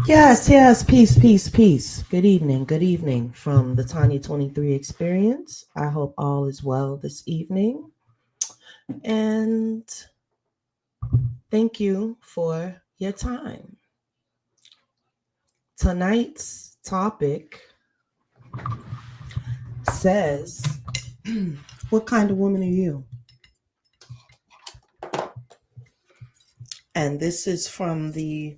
Yes, yes, peace, peace, peace. Good evening from the Tiny 23 experience. I hope all is well this evening. And thank you for your time. Tonight's topic says, what kind of woman are you? And this is from the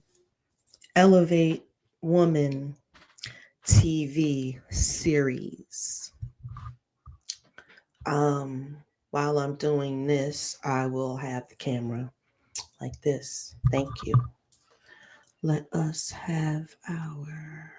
Elevate Woman TV series. While I'm doing this, I will have the camera like this. Thank you. Let us have our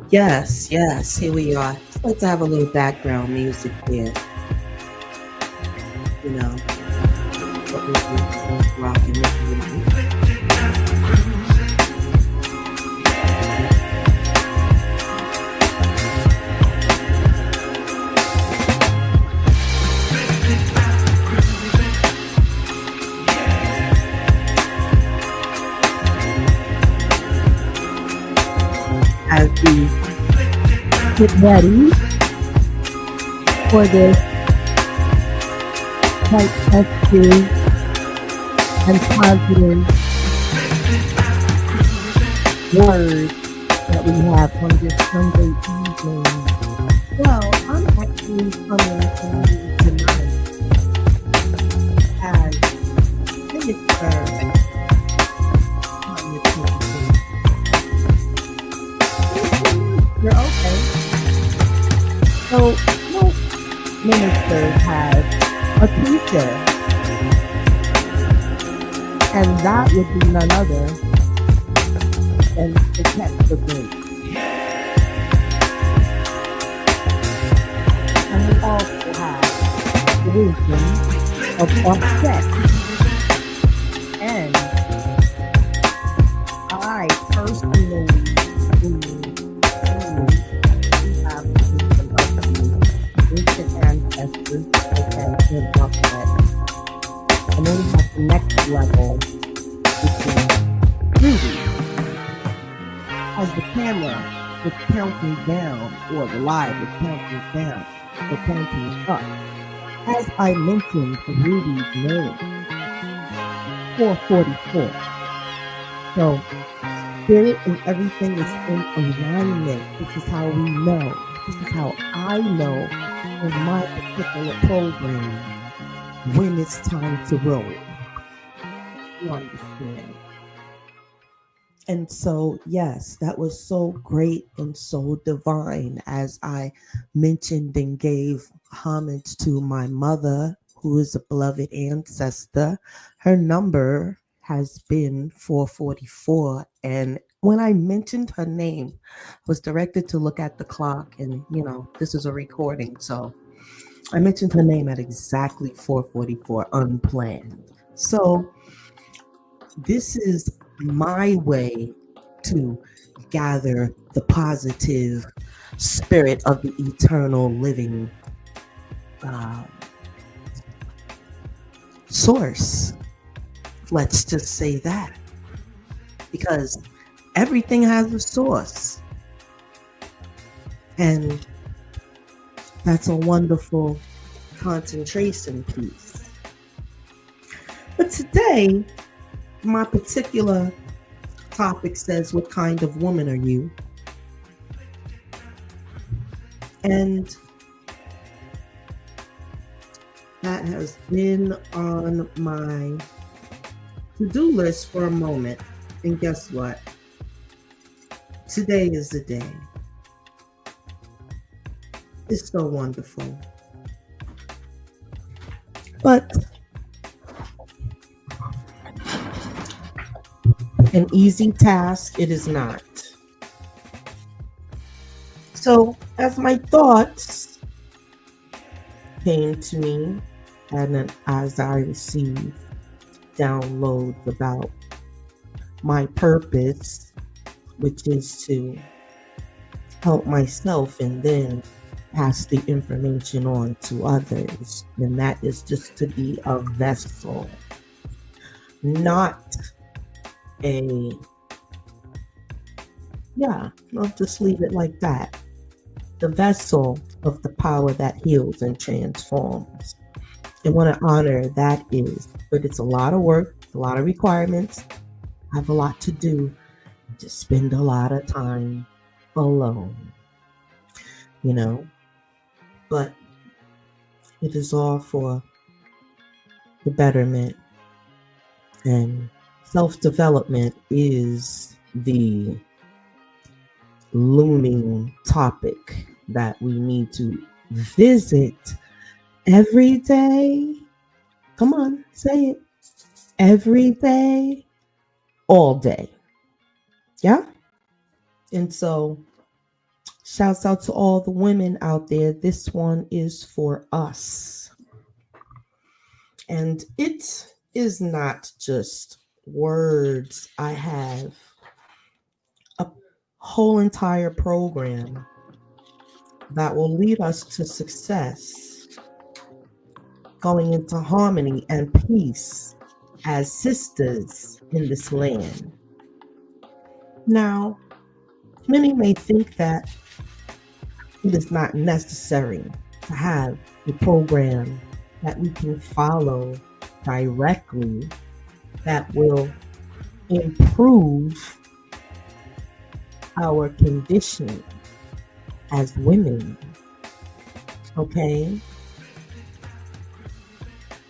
Yes, here we are. Just like to have a little background music here. You know, what we do, rocking it. As we get ready for this quite festive and positive word that we have on this Sunday evening. Well, I'm actually coming to you tonight as Minister Tanya Peterson. You're okay. So most ministers have a teacher, and that would be none other than the textbook. And we also have the wisdom of offset. And I personally have the wisdom of the ancient ancestors such as the offset. And then we have the next level, which is Ruby. As the camera is counting down, or the live is counting down, or counting up. As I mentioned Ruby's name, 444. So spirit and everything is in alignment. This is how we know. This is how I know in my particular program when it's time to roll. You understand? And so, yes, that was so great and so divine as I mentioned and gave homage to my mother, who is a beloved ancestor. Her number has been 444. And when I mentioned her name, I was directed to look at the clock. And, this is a recording. So I mentioned her name at exactly 444, unplanned. So this is my way to gather the positive spirit of the eternal living source. Let's just say that. Because everything has a source. And that's a wonderful concentration piece. But today, my particular topic says, what kind of woman are you? And that has been on my to-do list for a moment. And guess what? Today is the day. It's so wonderful. But an easy task it is not. So as my thoughts came to me and as I received downloads about my purpose, which is to help myself and then pass the information on to others, and that is just to be a vessel, not I'll just leave it like that. The vessel of the power that heals and transforms. I want to honor that is, but it's a lot of work, a lot of requirements. I have a lot to do, to spend a lot of time alone, but it is all for the betterment, and self-development is the looming topic that we need to visit every day. Come on, say it. Every day, all day. Yeah? And so, shouts out to all the women out there. This one is for us. And it is not just words. I have a whole entire program that will lead us to success, going into harmony and peace as sisters in this land. Now, many may think that it is not necessary to have a program that we can follow directly that will improve our condition as women, okay?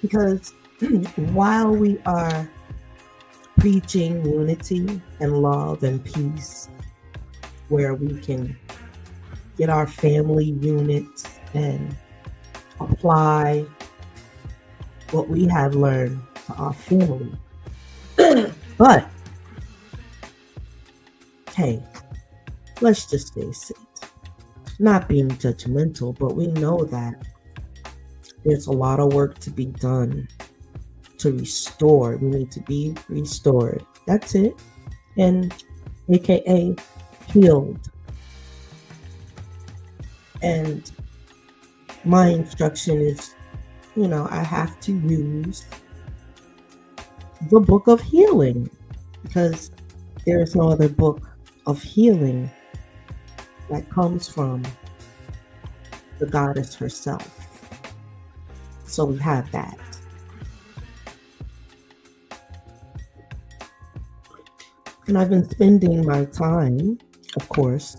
Because while we are preaching unity and love and peace, where we can get our family units and apply what we have learned to our family. But, hey, let's just face it, not being judgmental, but we know that there's a lot of work to be done to restore. We need to be restored. That's it. And AKA healed. And my instruction is, I have to use the book of healing, because there is no other book of healing that comes from the goddess herself. So we have that. And I've been spending my time, of course,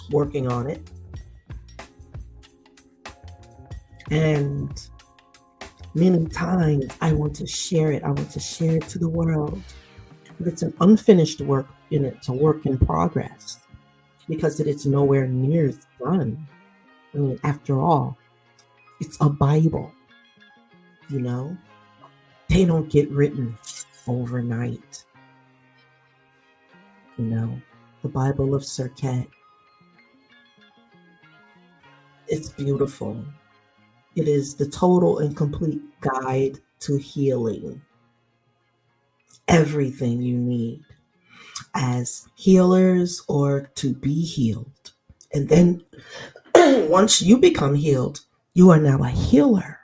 working on it. And many times I want to share it. I want to share it to the world. But it's an unfinished work and it's a work in progress because it is nowhere near done. I mean, after all, it's a Bible, you know? They don't get written overnight. You know, the Bible of Serket. It's beautiful. It is the total and complete guide to healing. Everything you need as healers or to be healed. And then once you become healed, you are now a healer.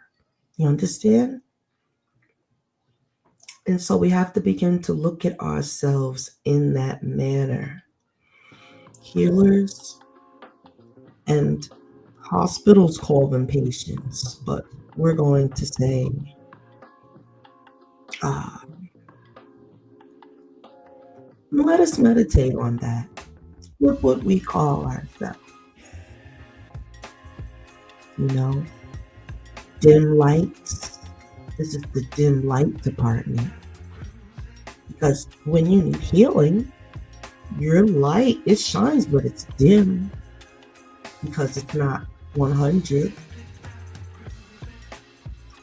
You understand? And so we have to begin to look at ourselves in that manner. Healers, and hospitals call them patients, but we're going to say let us meditate on that. What would we call ourselves? You know, dim lights. This is the dim light department. Because when you need healing, your light, it shines, but it's dim because it's not 100.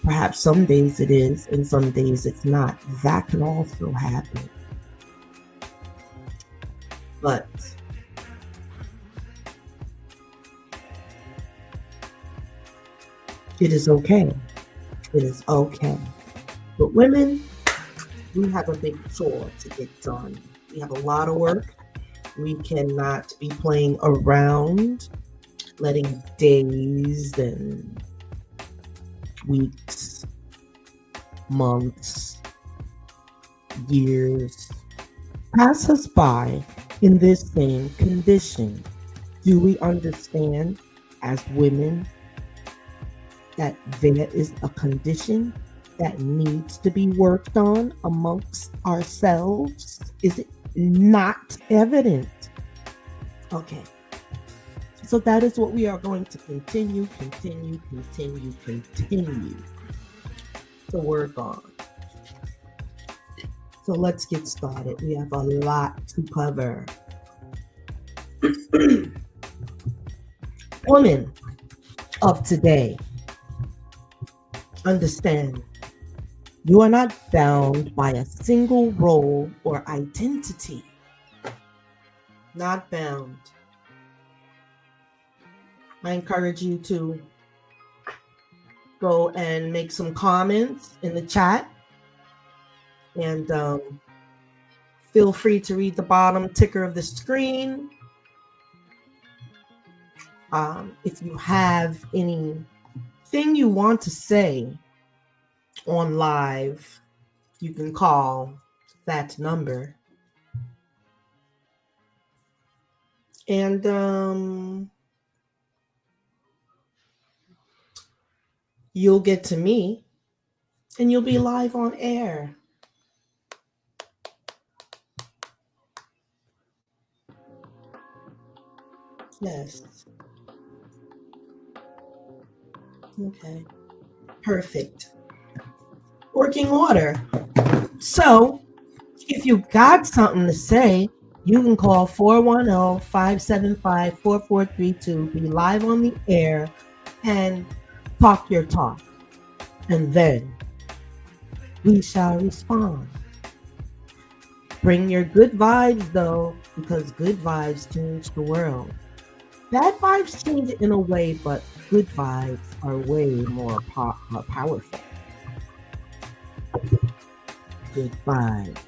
Perhaps some days it is, and some days it's not. That can also happen. But it is okay. It is okay. But women, we have a big chore to get done. We have a lot of work. We cannot be playing around, letting days and weeks, months, years pass us by in this same condition. Do we understand as women that there is a condition that needs to be worked on amongst ourselves? Is it not evident? Okay. So that is what we are going to continue to work on. So let's get started. We have a lot to cover. Women of today, understand you are not bound by a single role or identity. Not bound. I encourage you to go and make some comments in the chat. And feel free to read the bottom ticker of the screen. If you have anything you want to say on live, you can call that number. And you'll get to me and you'll be live on air. Yes. Okay. Perfect. Working order. So, if you got something to say, you can call 410-575-4432, be live on the air, and talk your talk. And then we shall respond. Bring your good vibes, though, because good vibes change the world. Bad vibes change it in a way, but good vibes are way more powerful. Good vibes.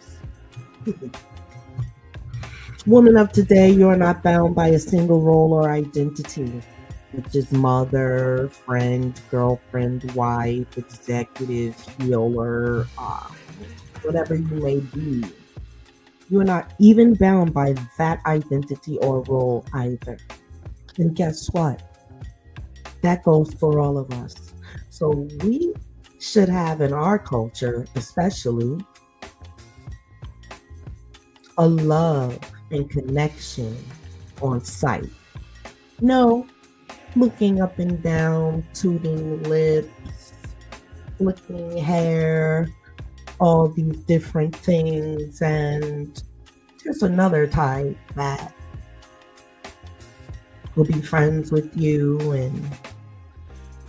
Woman of today, you are not bound by a single role or identity, which is mother, friend, girlfriend, wife, executive, healer, whatever you may be. You are not even bound by that identity or role either. And guess what? That goes for all of us. So we should have in our culture, especially, a love and connection on sight. No looking up and down, tooting lips, flicking hair, all these different things. And there's another type that will be friends with you, and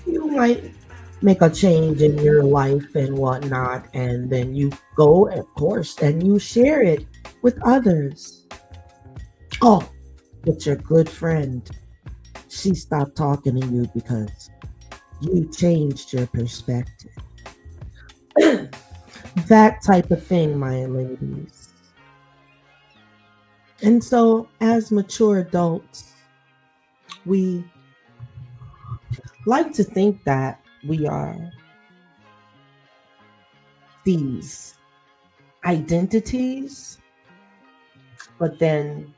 you might make a change in your life and whatnot, and then you go, of course, and you share it with others. Oh, but your good friend, she stopped talking to you because you changed your perspective. That type of thing, my ladies. And so, as mature adults, we like to think that we are these identities, but then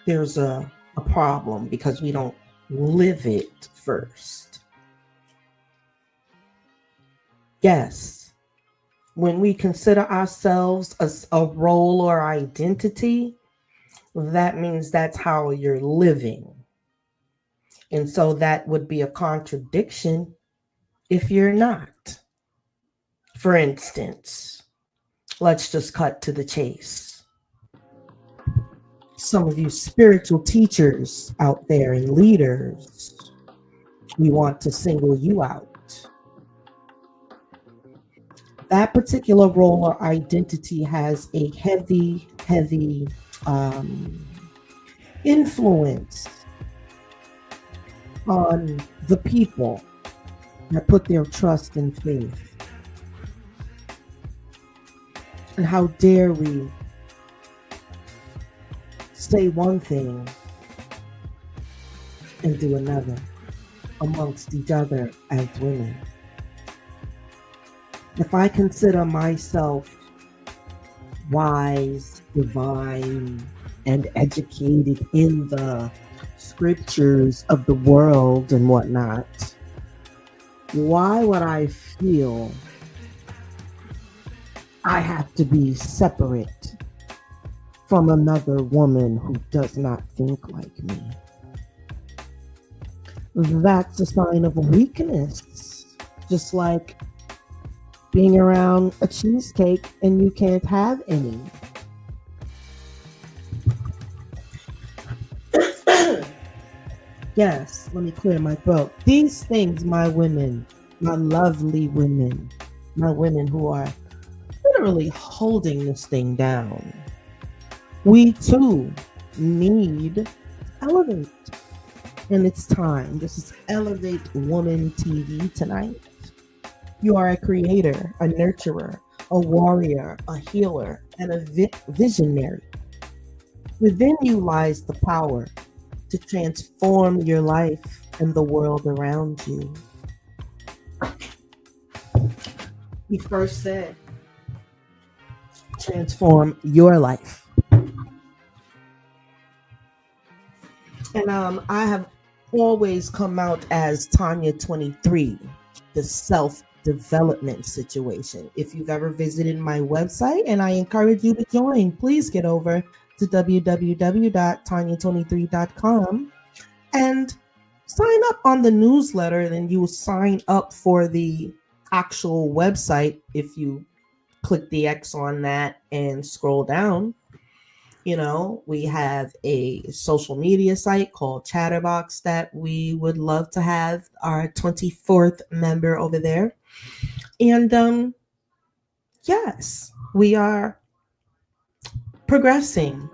there's a problem because we don't live it first. Yes, when we consider ourselves a role or identity, that means that's how you're living. And so that would be a contradiction if you're not. For instance, let's just cut to the chase. Some of you spiritual teachers out there and leaders, we want to single you out. That particular role or identity has a heavy influence on the people that put their trust and faith. And how dare we say one thing and do another amongst each other as women. If I consider myself wise, divine, and educated in the scriptures of the world and whatnot, why would I feel I have to be separate from another woman who does not think like me? That's a sign of weakness. Just like being around a cheesecake and you can't have any. Yes, let me clear my throat. These things, my women, my lovely women, my women who are literally holding this thing down, we too need to elevate. And it's time. This is Elevate Woman TV tonight. You are a creator, a nurturer, a warrior, a healer, and a visionary. Within you lies the power to transform your life and the world around you. He first said, transform your life. And I have always come out as Tanya 23, the self-development situation. If you've ever visited my website, and I encourage you to join, please get over to www.tanya23.com and sign up on the newsletter. Then you will sign up for the actual website if you click the X on that and scroll down. You know, we have a social media site called Chatterbox that we would love to have our 24th member over there. And yes, we are progressing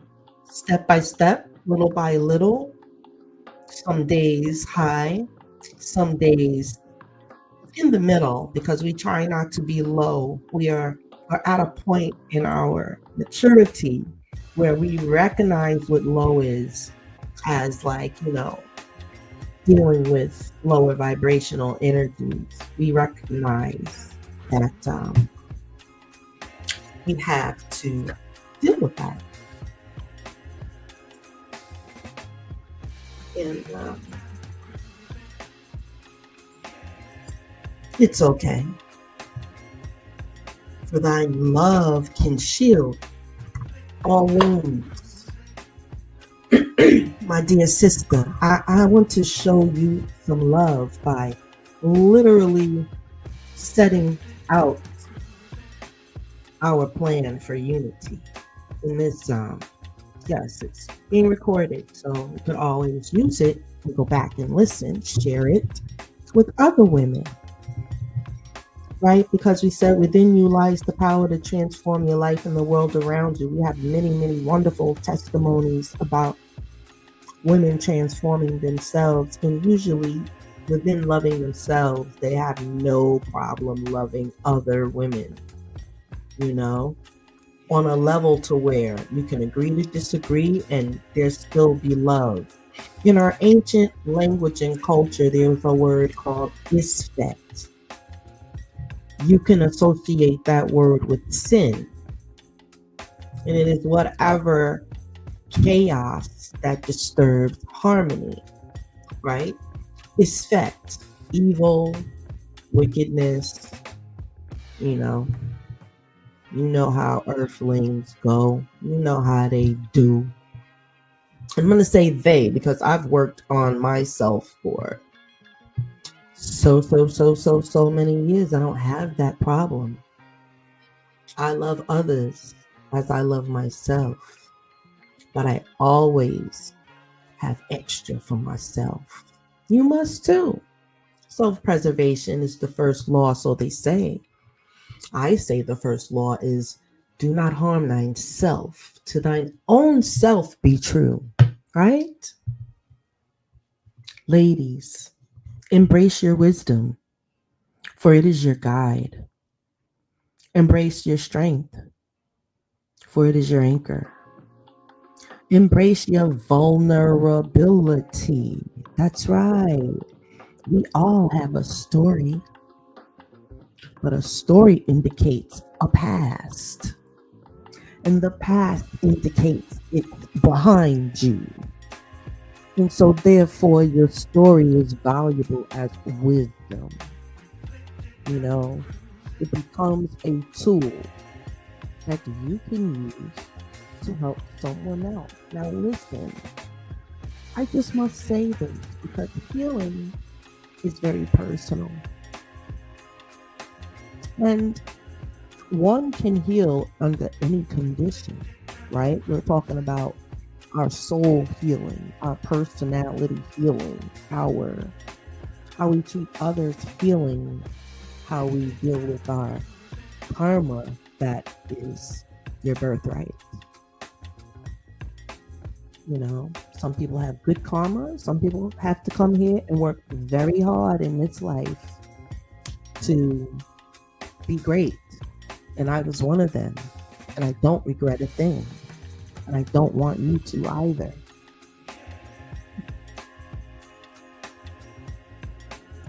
step by step, little by little. Some days high, some days in the middle, because we try not to be low. We are at a point in our maturity where we recognize what low is as, like, you know, dealing with lower vibrational energies. We recognize that we have to deal with that. And it's okay. For thine love can shield all wounds. My dear sister, I want to show you some love by literally setting out our plan for unity in this yes, it's being recorded, so you could always use it and go back and listen, share it with other women, right? Because we said within you lies the power to transform your life and the world around you. We have many, many wonderful testimonies about women transforming themselves, and usually within loving themselves, they have no problem loving other women, you know, on a level to where you can agree to disagree and there still be love. In our ancient language and culture, there's a word called isfet. You can associate that word with sin, and it is whatever chaos that disturbs harmony, right? Isfet, evil, wickedness, you know. You know how earthlings go. You know how they do. I'm going to say they because I've worked on myself for so many years. I don't have that problem. I love others as I love myself, but I always have extra for myself. You must too. Self-preservation is the first law, so they say. I say the first law is do not harm thine self. To thine own self be true, right? Ladies, embrace your wisdom, for it is your guide. Embrace your strength, for it is your anchor. Embrace your vulnerability. That's right. We all have a story, but a story indicates a past. And the past indicates it's behind you. And so therefore your story is valuable as wisdom. You know, it becomes a tool that you can use to help someone else. Now listen, I just must say this because healing is very personal. And one can heal under any condition, right? We're talking about our soul healing, our personality healing, how we treat others healing, how we deal with our karma that is your birthright. You know, some people have good karma. Some people have to come here and work very hard in this life to be great. And I was one of them. And I don't regret a thing. And I don't want you to either.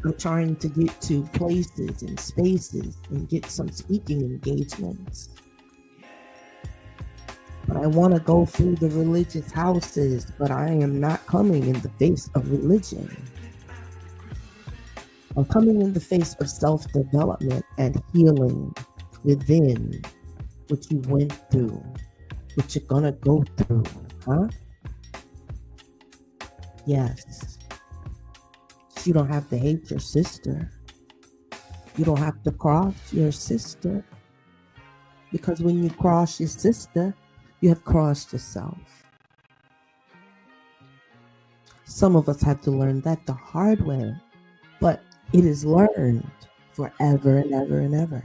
I'm trying to get to places and spaces and get some speaking engagements. But I want to go through the religious houses, but I am not coming in the face of religion. I'm coming in the face of self-development and healing within what you went through, what you're gonna go through, huh? Yes. You don't have to hate your sister. You don't have to cross your sister. Because when you cross your sister, you have crossed yourself. Some of us have to learn that the hard way, but it is learned forever and ever and ever.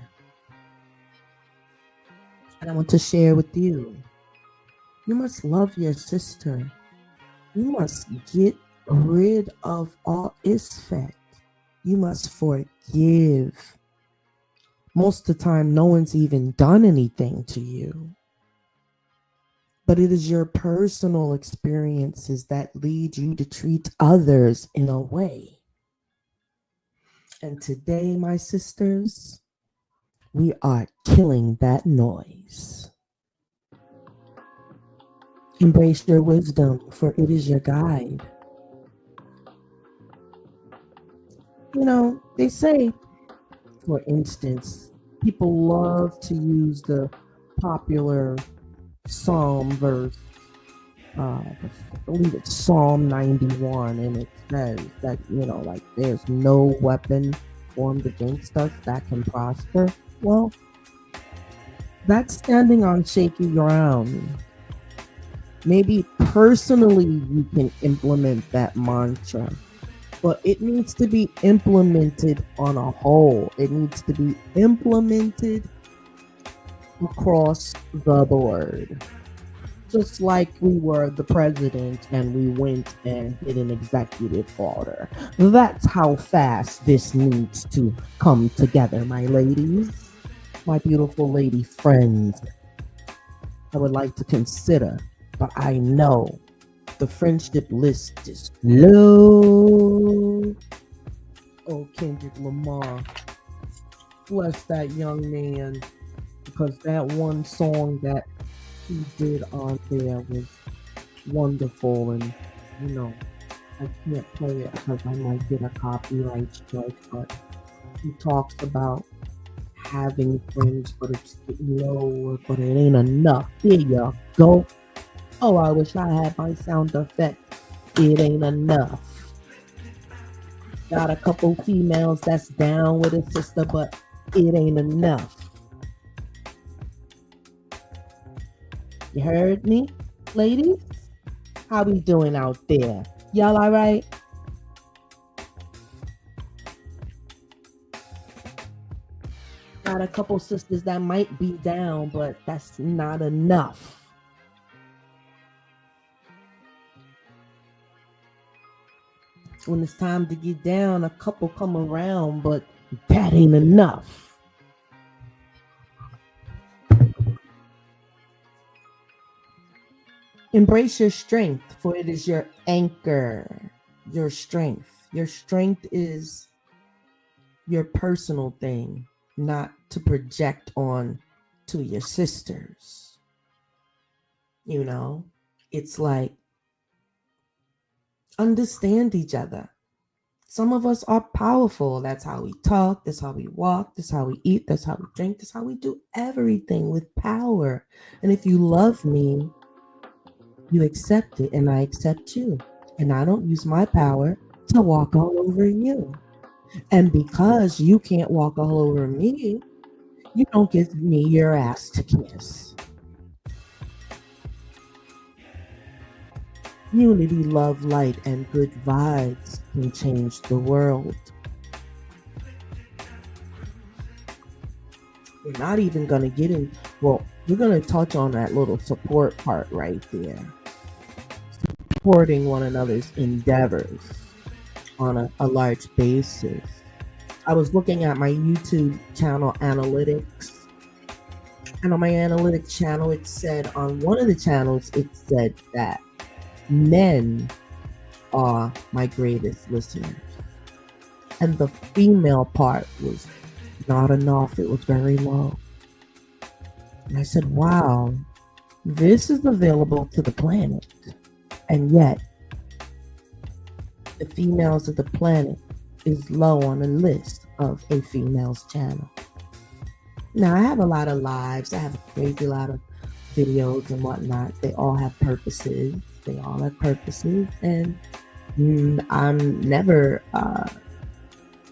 And I want to share with you, you must love your sister. You must get rid of all isfet. You must forgive. Most of the time, no one's even done anything to you. But it is your personal experiences that lead you to treat others in a way. And today, my sisters, we are killing that noise. Embrace your wisdom, for it is your guide. You know, they say, for instance, people love to use the popular Psalm verse, I believe it's Psalm 91, and it says that, like, there's no weapon formed against us that can prosper. Well, that's standing on shaky ground. Maybe personally you can implement that mantra, but it needs to be implemented on a whole. It needs to be implemented across the board. Just like we were the president and we went and did an executive order. That's how fast this needs to come together, my ladies, my beautiful lady friends. I would like to consider, but I know the friendship list is low. Oh, Kendrick Lamar, bless that young man, because that one song that he did on there was wonderful, and I can't play it because I might get a copyright strike, but he talks about having friends, but it's getting lower, but it ain't enough. Here you go. Oh, I wish I had my sound effect. It ain't enough. Got a couple females that's down with a sister, but it ain't enough. You heard me, ladies? How we doing out there? Y'all all right? Got a couple sisters that might be down, but that's not enough. When it's time to get down, a couple come around, but that ain't enough. Embrace your strength, for it is your anchor. Your strength. Your strength is your personal thing, not to project on to your sisters. It's like, understand each other. Some of us are powerful. That's how we talk. That's how we walk. That's how we eat. That's how we drink. That's how we do everything with power. And if you love me, you accept it, and I accept you. And I don't use my power to walk all over you. And because you can't walk all over me, you don't give me your ass to kiss. Unity, love, light, and good vibes can change the world. We're not even going to get in. Well, we're going to touch on that little support part right there. Supporting one another's endeavors on a large basis. I was looking at my YouTube channel analytics. And on my analytics channel, it said, on one of the channels, it said that men are my greatest listeners. And the female part was not enough. It was very low. And I said, wow, this is available to the planet. And yet, the females of the planet is low on the list of a female's channel. Now, I have a lot of lives. I have a crazy lot of videos and whatnot. They all have purposes. And I'm never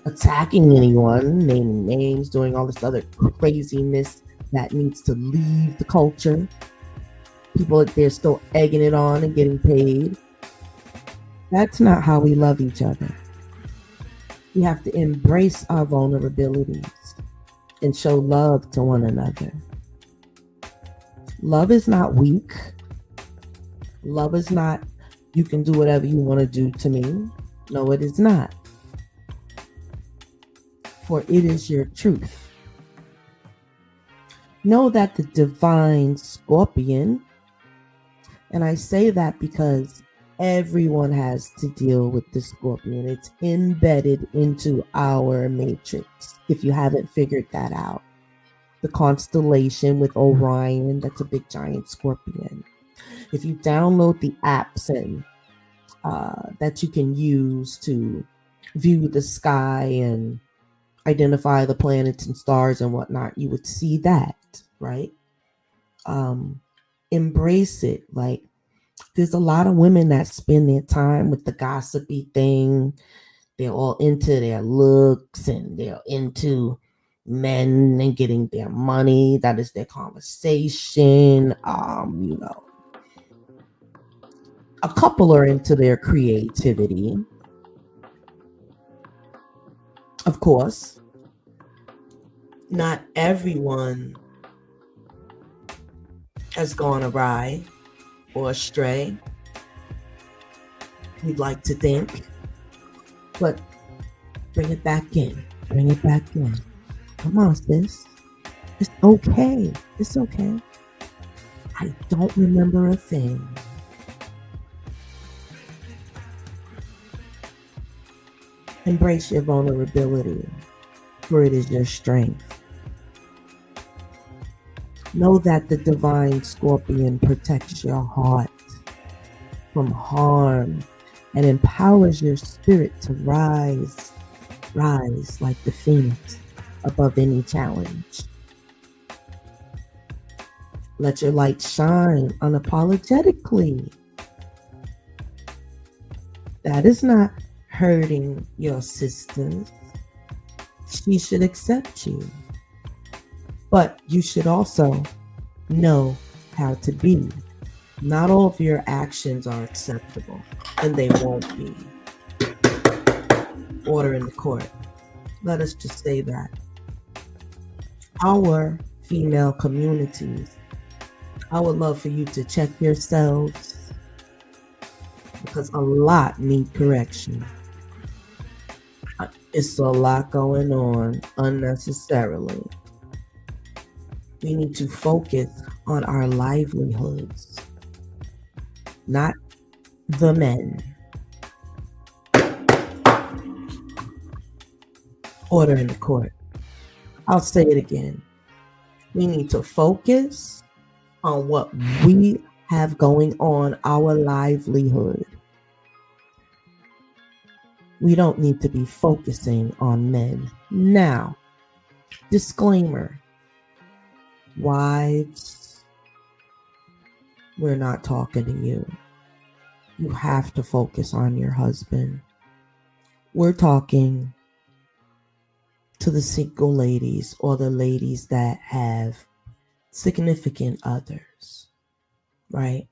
attacking anyone, naming names, doing all this other craziness that needs to leave the culture. People, they're still egging it on and getting paid. That's not how we love each other. We have to embrace our vulnerabilities and show love to one another. Love is not weak. Love is not, you can do whatever you want to do to me. No, it is not. For it is your truth. Know that the divine scorpion, and I say that because everyone has to deal with the scorpion. It's embedded into our matrix, if you haven't figured that out. The constellation with Orion, that's a big giant scorpion. If you download the apps and that you can use to view the sky and identify the planets and stars and whatnot, you would see that, right? embrace it. Like, there's a lot of women that spend their time with the gossipy thing. They're all into their looks and they're into men and getting their money. That is their conversation. A couple are into their creativity. Of course, not everyone has gone awry or astray, we'd like to think, but bring it back in. Bring it back in. Come on, sis. It's okay. It's okay. I don't remember a thing. Embrace your vulnerability, for it is your strength. Know that the divine scorpion protects your heart from harm and empowers your spirit to rise like the phoenix above any challenge. Let your light shine unapologetically. That is not hurting your sisters. She should accept you. But you should also know how to be. Not all of your actions are acceptable, and they won't be. Order in the court. Let us just say that. Our female communities, I would love for you to check yourselves, because a lot need correction. It's a lot going on unnecessarily. We need to focus on our livelihoods, not the men. Order in the court. I'll say it again. We need to focus on what we have going on, our livelihood. We don't need to be focusing on men. Now, disclaimer. Wives, we're not talking to you. You have to focus on your husband. We're talking to the single ladies or the ladies that have significant others, right?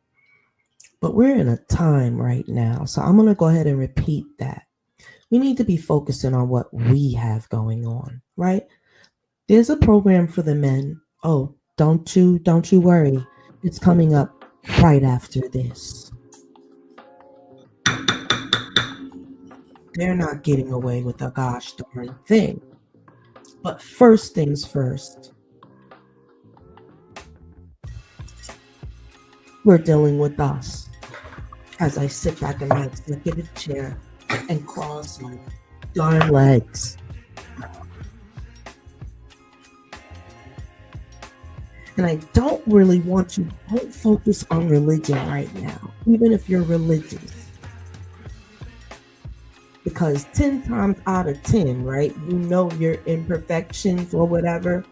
But we're in a time right now, so I'm going to go ahead and repeat that. We need to be focusing on what we have going on, right? There's a program for the men. Oh, don't you worry. It's coming up right after this. They're not getting away with a gosh darn thing. But first things first. We're dealing with us. As I sit back in my executive chair and cross my darn legs. And I don't really want you, don't focus on religion right now, even if you're religious. Because 10 times out of 10, right, you know your imperfections or whatever.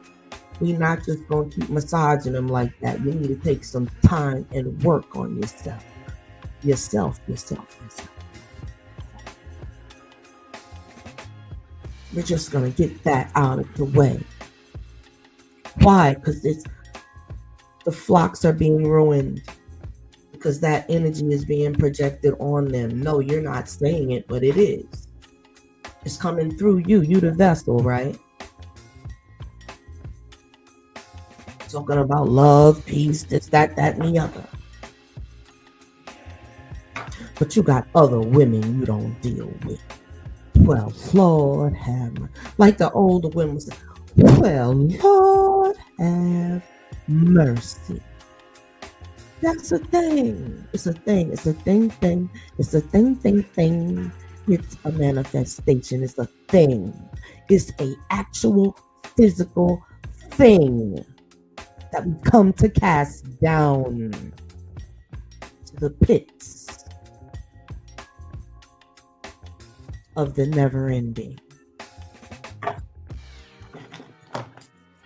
We're not just going to keep massaging them like that. You need to take some time and work on yourself. Yourself. We're just going to get that out of the way. Why? Because the flocks are being ruined. Because that energy is being projected on them. No, you're not saying it, but it is. It's coming through you. You the vessel, right? Talking about love, peace, this, that, and the other. But you got other women you don't deal with. Well, Lord have mercy. Like the older women say, well, Lord have mercy. That's a thing. It's a thing. It's a thing. It's a thing. It's a manifestation. It's a thing. It's a actual physical thing that we come to cast down to the pits of the never ending.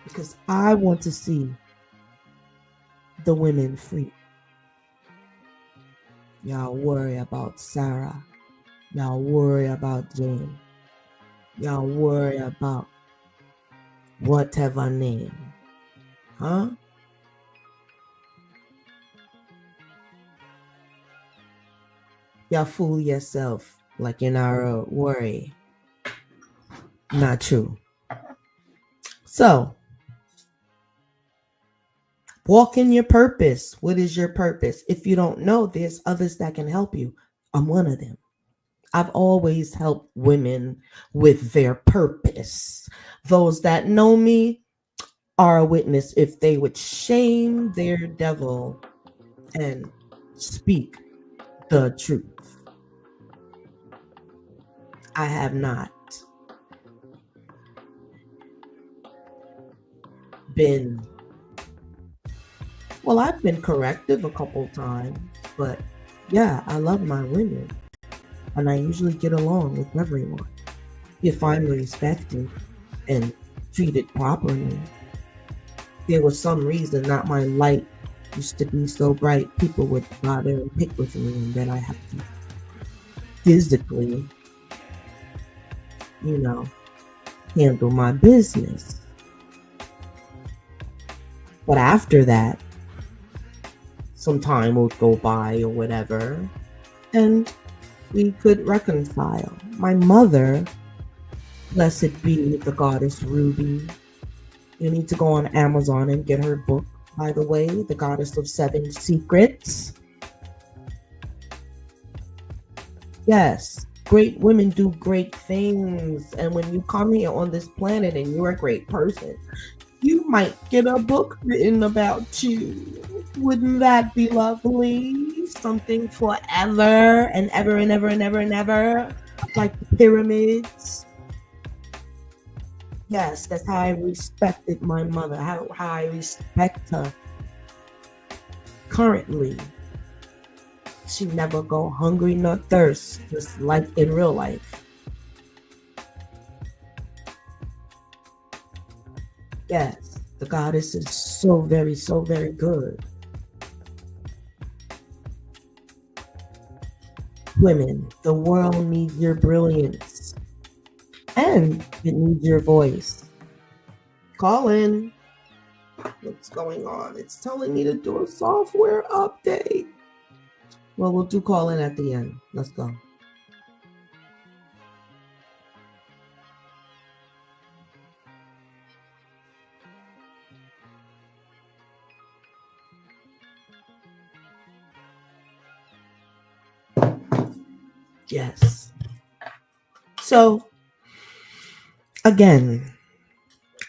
Because I want to see the women free. Y'all worry about Sarah. Y'all worry about Jane. Y'all worry about whatever name. Huh? Y'all fool yourself like you're not worry. Not true. So, walk in your purpose. What is your purpose? If you don't know, there's others that can help you. I'm one of them. I've always helped women with their purpose. Those that know me are a witness. If they would shame their devil and speak the truth. I have not been, well, I've been corrective a couple times, but yeah, I love my women and I usually get along with everyone. If I'm respected and treated properly, there was some reason that my light used to be so bright, people would bother and pick with me, and then I have to physically, handle my business. But after that, some time would go by or whatever, and we could reconcile. My mother, blessed be the goddess Ruby. You need to go on Amazon and get her book, by the way, The Goddess of Seven Secrets. Yes, great women do great things. And when you come here on this planet and you're a great person, you might get a book written about you. Wouldn't that be lovely? Something forever and ever and ever and ever and ever, like the pyramids. Yes, that's how I respected my mother, how I respect her currently. She never go hungry nor thirst, just like in real life. Yes, the goddess is so very good. Women, the world needs your brilliance. And it needs your voice. Call in. What's going on? It's telling me to do a software update. Well, we'll do call in at the end. Let's go. Yes. So, again,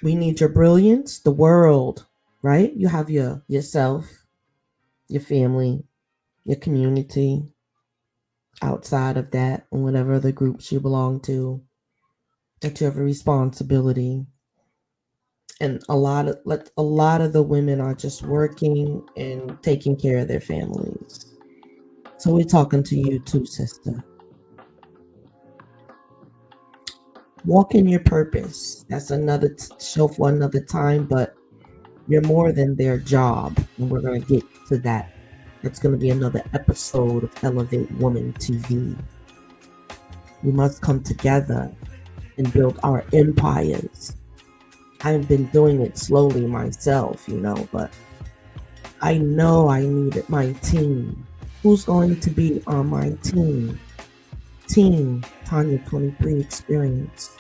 we need your brilliance, the world, right? You have yourself, your family, your community, outside of that, and whatever other groups you belong to, that you have a responsibility. And a lot of the women are just working and taking care of their families. So we're talking to you too, sister. Walk in your purpose. That's another show for another time, but you're more than their job. And we're going to get to that. That's going to be another episode of Elevate Woman TV. We must come together and build our empires. I've been doing it slowly myself, but I know I needed my team. Who's going to be on my team? Team Tanya 23 experience.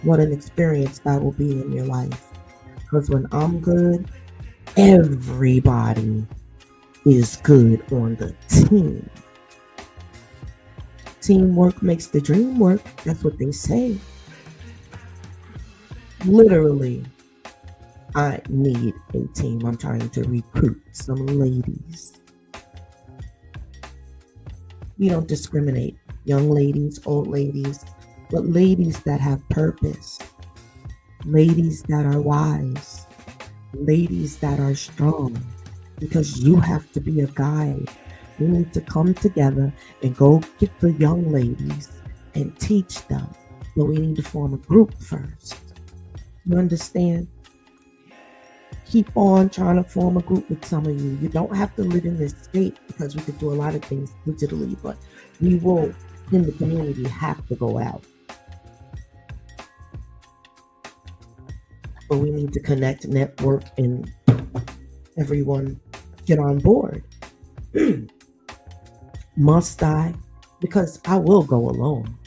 What an experience that will be in your life. Because when I'm good, everybody is good on the team. Teamwork makes the dream work. That's what they say. Literally, I need a team. I'm trying to recruit some ladies. We don't discriminate. Young ladies, old ladies, but ladies that have purpose. Ladies that are wise. Ladies that are strong. Because you have to be a guide. We need to come together and go get the young ladies and teach them. But we need to form a group first. You understand? keep on trying to form a group with some of you. You don't have to live in this state because we could do a lot of things digitally, but we will, in the community, have to go out. But we need to connect, network, and everyone get on board. Must I? Because I will go alone.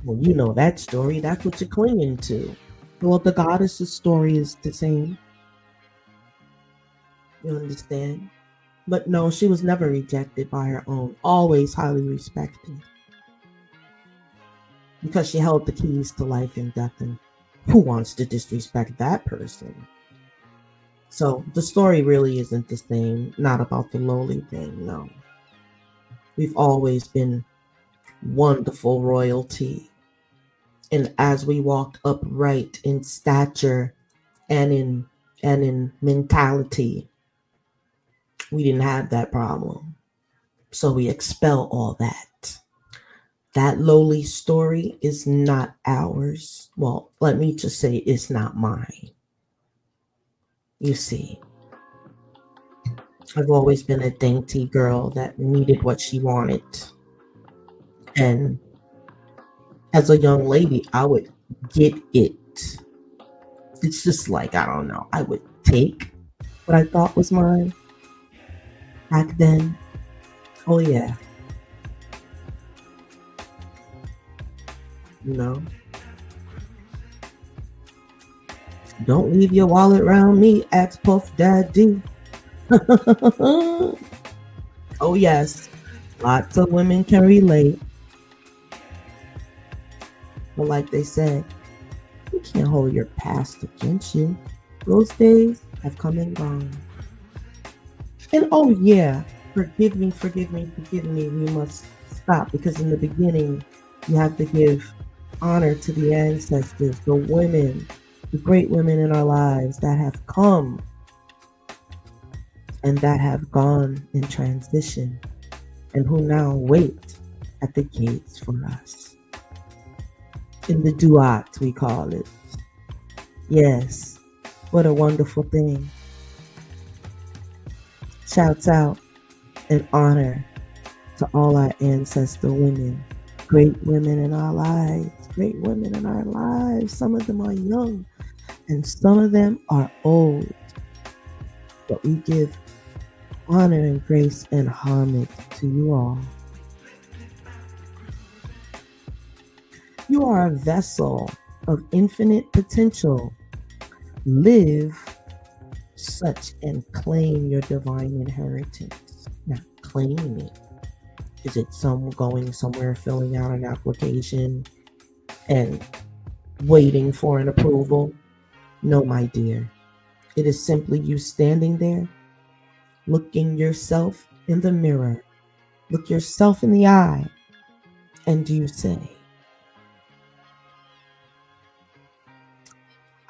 Well, you know that story. That's what you're clinging to. Well, the goddess's story is the same. You understand? But no, she was never rejected by her own, always highly respected. Because she held the keys to life and death, and who wants to disrespect that person? So the story really isn't the same, not about the lowly thing, no. We've always been wonderful royalty. And as we walked upright in stature and in mentality, we didn't have that problem. So we expel all that. That lowly story is not ours. Well, let me just say it's not mine. You see, I've always been a dainty girl that needed what she wanted. And as a young lady, I would get it. It's just like, I don't know, I would take what I thought was mine back then. Oh, yeah. You know? Don't leave your wallet around me, ask Puff Daddy. Oh, yes. Lots of women can relate. But like they said, you can't hold your past against you. Those days have come and gone. And oh yeah, forgive me. We must stop, because in the beginning, you have to give honor to the ancestors, the women, the great women in our lives that have come and that have gone in transition, and who now wait at the gates for us. In the duat, we call it. Yes, what a wonderful thing. Shouts out and honor to all our ancestor women, great women in our lives, great women in our lives. Some of them are young and some of them are old, but we give honor and grace and homage to you all. You are a vessel of infinite potential. Live such and claim your divine inheritance. Now, claim it. Is it some going somewhere, filling out an application and waiting for an approval? No, my dear. It is simply you standing there, looking yourself in the mirror, look yourself in the eye, and you say,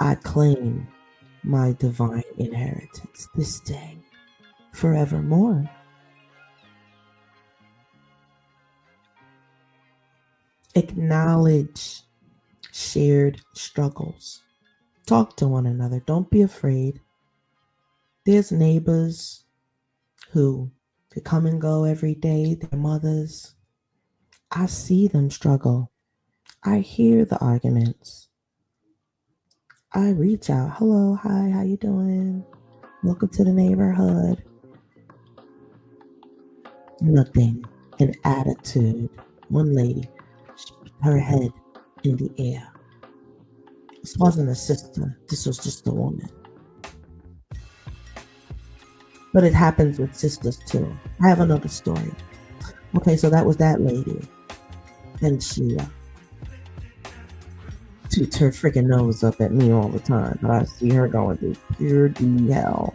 I claim my divine inheritance this day, forevermore. Acknowledge shared struggles. Talk to one another. Don't be afraid. There's neighbors who could come and go every day, their mothers. I see them struggle. I hear the arguments. I reach out. Hello, hi, how you doing? Welcome to the neighborhood. Nothing. An attitude. One lady, her head in the air. This wasn't a sister. This was just a woman. But it happens with sisters too. I have another story. Okay, so that was that lady. And she toots her freaking nose up at me all the time. But I see her going through pure D hell.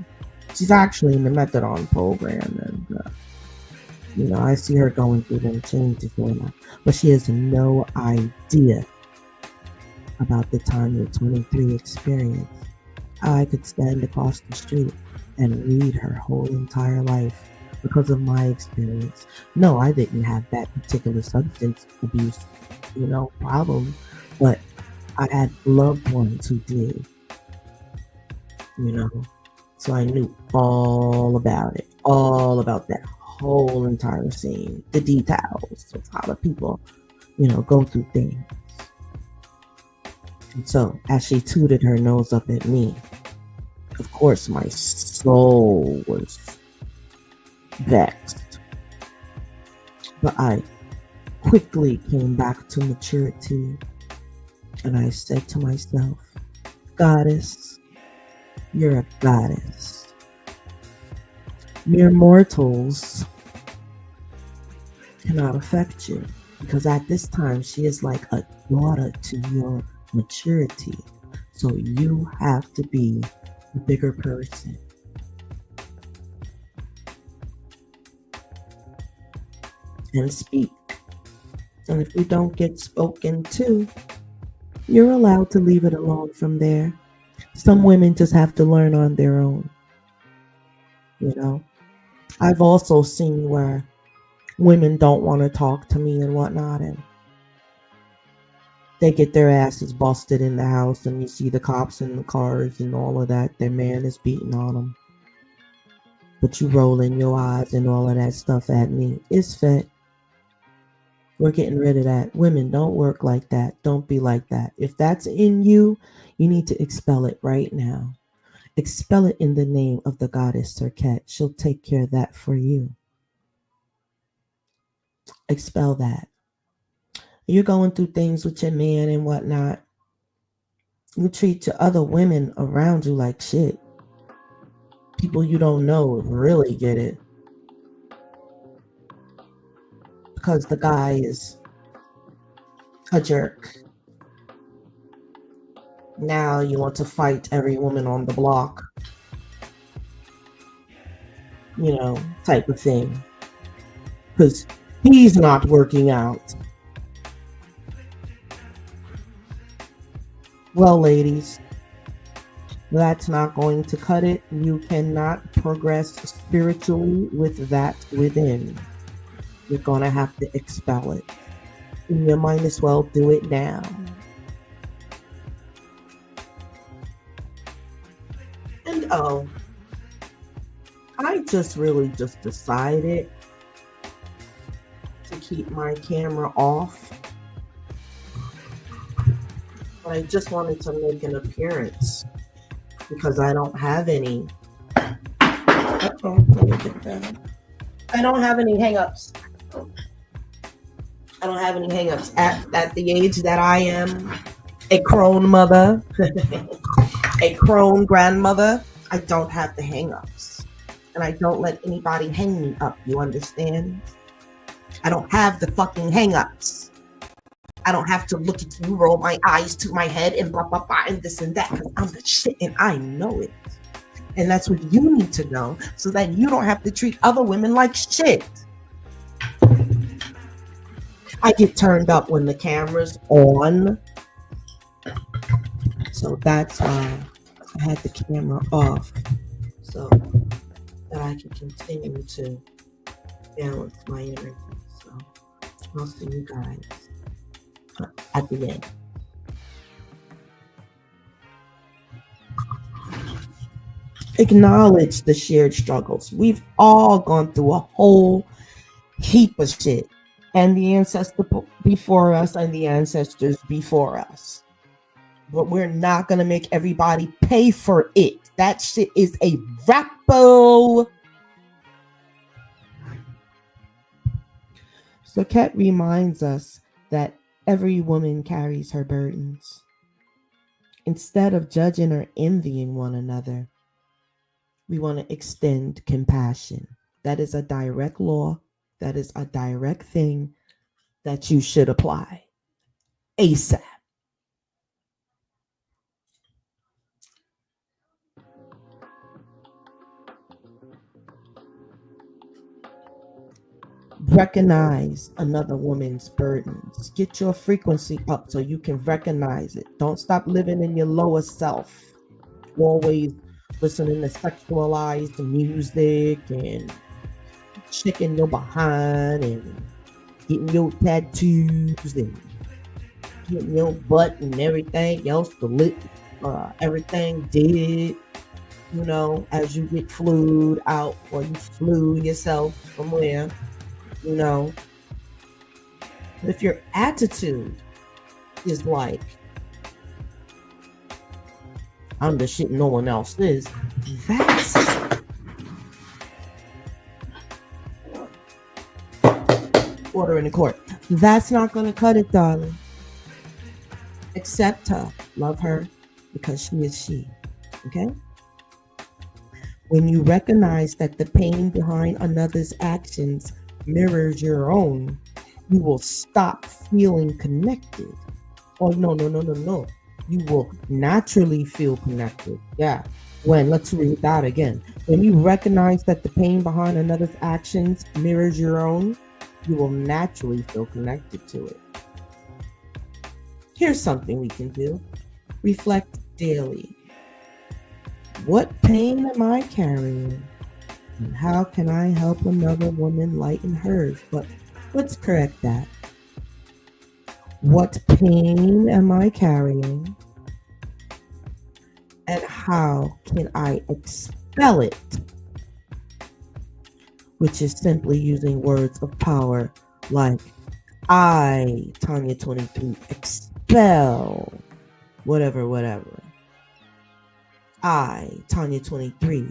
She's actually in the methadone program. And, I see her going through them changes going on. But she has no idea about the time the 23 experience. How I could stand across the street and read her whole entire life because of my experience. No, I didn't have that particular substance abuse, problem, but I had loved ones who did, So I knew all about it, all about that whole entire scene, the details of how the people, go through things. And so as she tooted her nose up at me, of course my soul was vexed. But I quickly came back to maturity and I said to myself, Goddess, you're a goddess. Mere mortals cannot affect you because at this time she is like a daughter to your maturity. So you have to be a bigger person. And speak. And if you don't get spoken to, you're allowed to leave it alone from there. Some women just have to learn on their own. I've also seen where women don't want to talk to me and whatnot, and they get their asses busted in the house, and you see the cops in the cars and all of that. Their man is beating on them. But you rolling your eyes and all of that stuff at me. It's fat. We're getting rid of that. Women, don't work like that. Don't be like that. If that's in you, you need to expel it right now. Expel it in the name of the goddess Serket. She'll take care of that for you. Expel that. You're going through things with your man and whatnot. You treat your other women around you like shit. People you don't know really get it. Because the guy is a jerk. Now you want to fight every woman on the block. Type of thing. Because he's not working out. Well, ladies, that's not going to cut it. You cannot progress spiritually with that within. You're going to have to expel it. And you might as well do it now. And I really decided to keep my camera off. But I just wanted to make an appearance because I don't have any. Let me get that. I don't have any hang-ups. I don't have any hang-ups at the age that I am, a crone mother, a crone grandmother. I don't have the hang-ups, and I don't let anybody hang me up. You understand? I don't have the fucking hang-ups. I don't have to look at you, roll my eyes to my head, and blah blah blah, and this and that. Because I'm the shit, and I know it. And that's what you need to know, so that you don't have to treat other women like shit. I get turned up when the camera's on. So that's why I had the camera off. So that I can continue to balance my energy. So I'll see you guys at the end. Acknowledge the shared struggles. We've all gone through a whole heap of shit. And the ancestor before us and the ancestors before us. But we're not going to make everybody pay for it. That shit is a rapo. So Ket reminds us that every woman carries her burdens. Instead of judging or envying one another, we want to extend compassion. That is a direct law. That is a direct thing that you should apply ASAP. Recognize another woman's burdens. Get your frequency up so you can recognize it. Don't stop living in your lower self. Always listening to sexualized music and shaking your behind and getting your tattoos and getting your butt and everything else, everything did. as you get flued out or you flew yourself somewhere, you know. But if your attitude is like, I'm the shit no one else is, that's order in the court. That's not going to cut it, darling. Accept her, love her, because she is she. Okay? When you recognize that the pain behind another's actions mirrors your own, you will stop feeling connected. Oh, no. You will naturally feel connected. Yeah. Let's read that again. When you recognize that the pain behind another's actions mirrors your own, you will naturally feel connected to it. Here's something we can do. Reflect daily. What pain am I carrying? And how can I help another woman lighten hers? But let's correct that. What pain am I carrying? And how can I expel it? Which is simply using words of power like, I, Tanya 23, expel whatever. I, Tanya 23,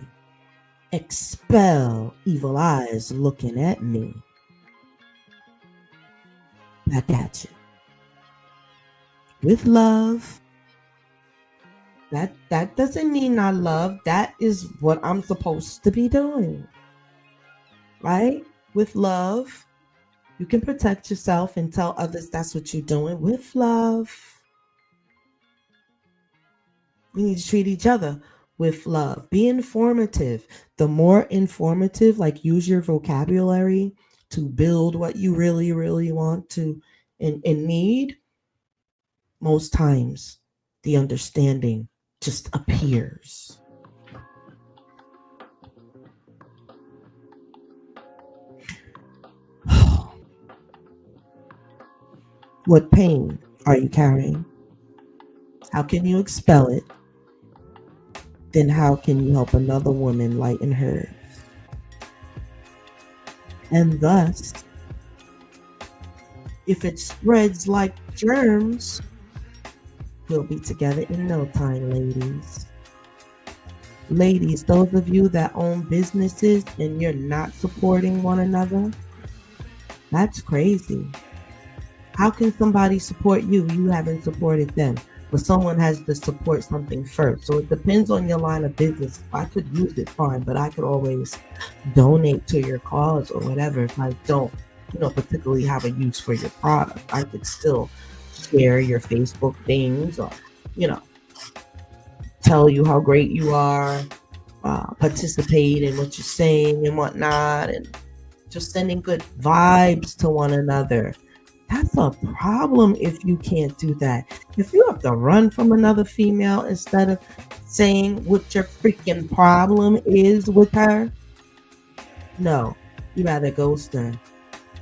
expel evil eyes looking at me. Back at you. With love. That doesn't mean I love. That is what I'm supposed to be doing. Right? With love. You can protect yourself and tell others that's what you're doing. With love. We need to treat each other with love. Be informative. The more informative, like use your vocabulary to build what you really, really want to and need, most times the understanding just appears. What pain are you carrying? How can you expel it? Then how can you help another woman lighten hers? And thus, if it spreads like germs, we'll be together in no time, ladies. Ladies, those of you that own businesses and you're not supporting one another, that's crazy. How can somebody support you? You haven't supported them. But someone has to support something first. So it depends on your line of business. If I could use it, fine, but I could always donate to your cause or whatever. If I don't, particularly have a use for your product, I could still share your Facebook things or, tell you how great you are, participate in what you're saying and whatnot, and just sending good vibes to one another. That's a problem if you can't do that. If you have to run from another female instead of saying what your freaking problem is with her, no, you rather ghost her.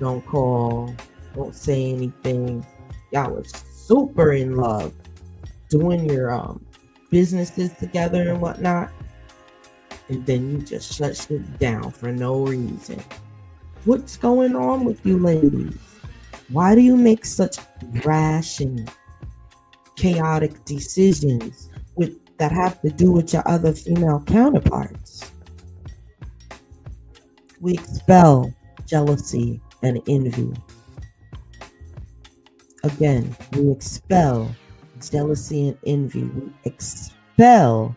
Don't call, don't say anything. Y'all was super in love, doing your businesses together and whatnot, and then you just shut shit down for no reason. What's going on with you ladies? Why do you make such rash and chaotic decisions that have to do with your other female counterparts? We expel jealousy and envy. Again, we expel jealousy and envy. We expel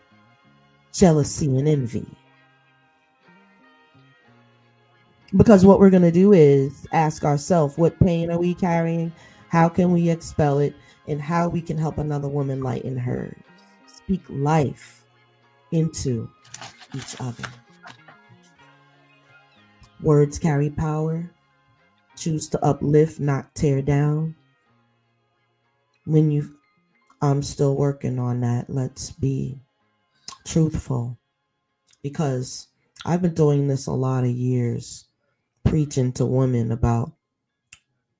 jealousy and envy. Because what we're going to do is ask ourselves, what pain are we carrying? How can we expel it? And how we can help another woman lighten hers. Speak life into each other. Words carry power. Choose to uplift, not tear down. I'm still working on that. Let's be truthful. Because I've been doing this a lot of years. Preaching to women about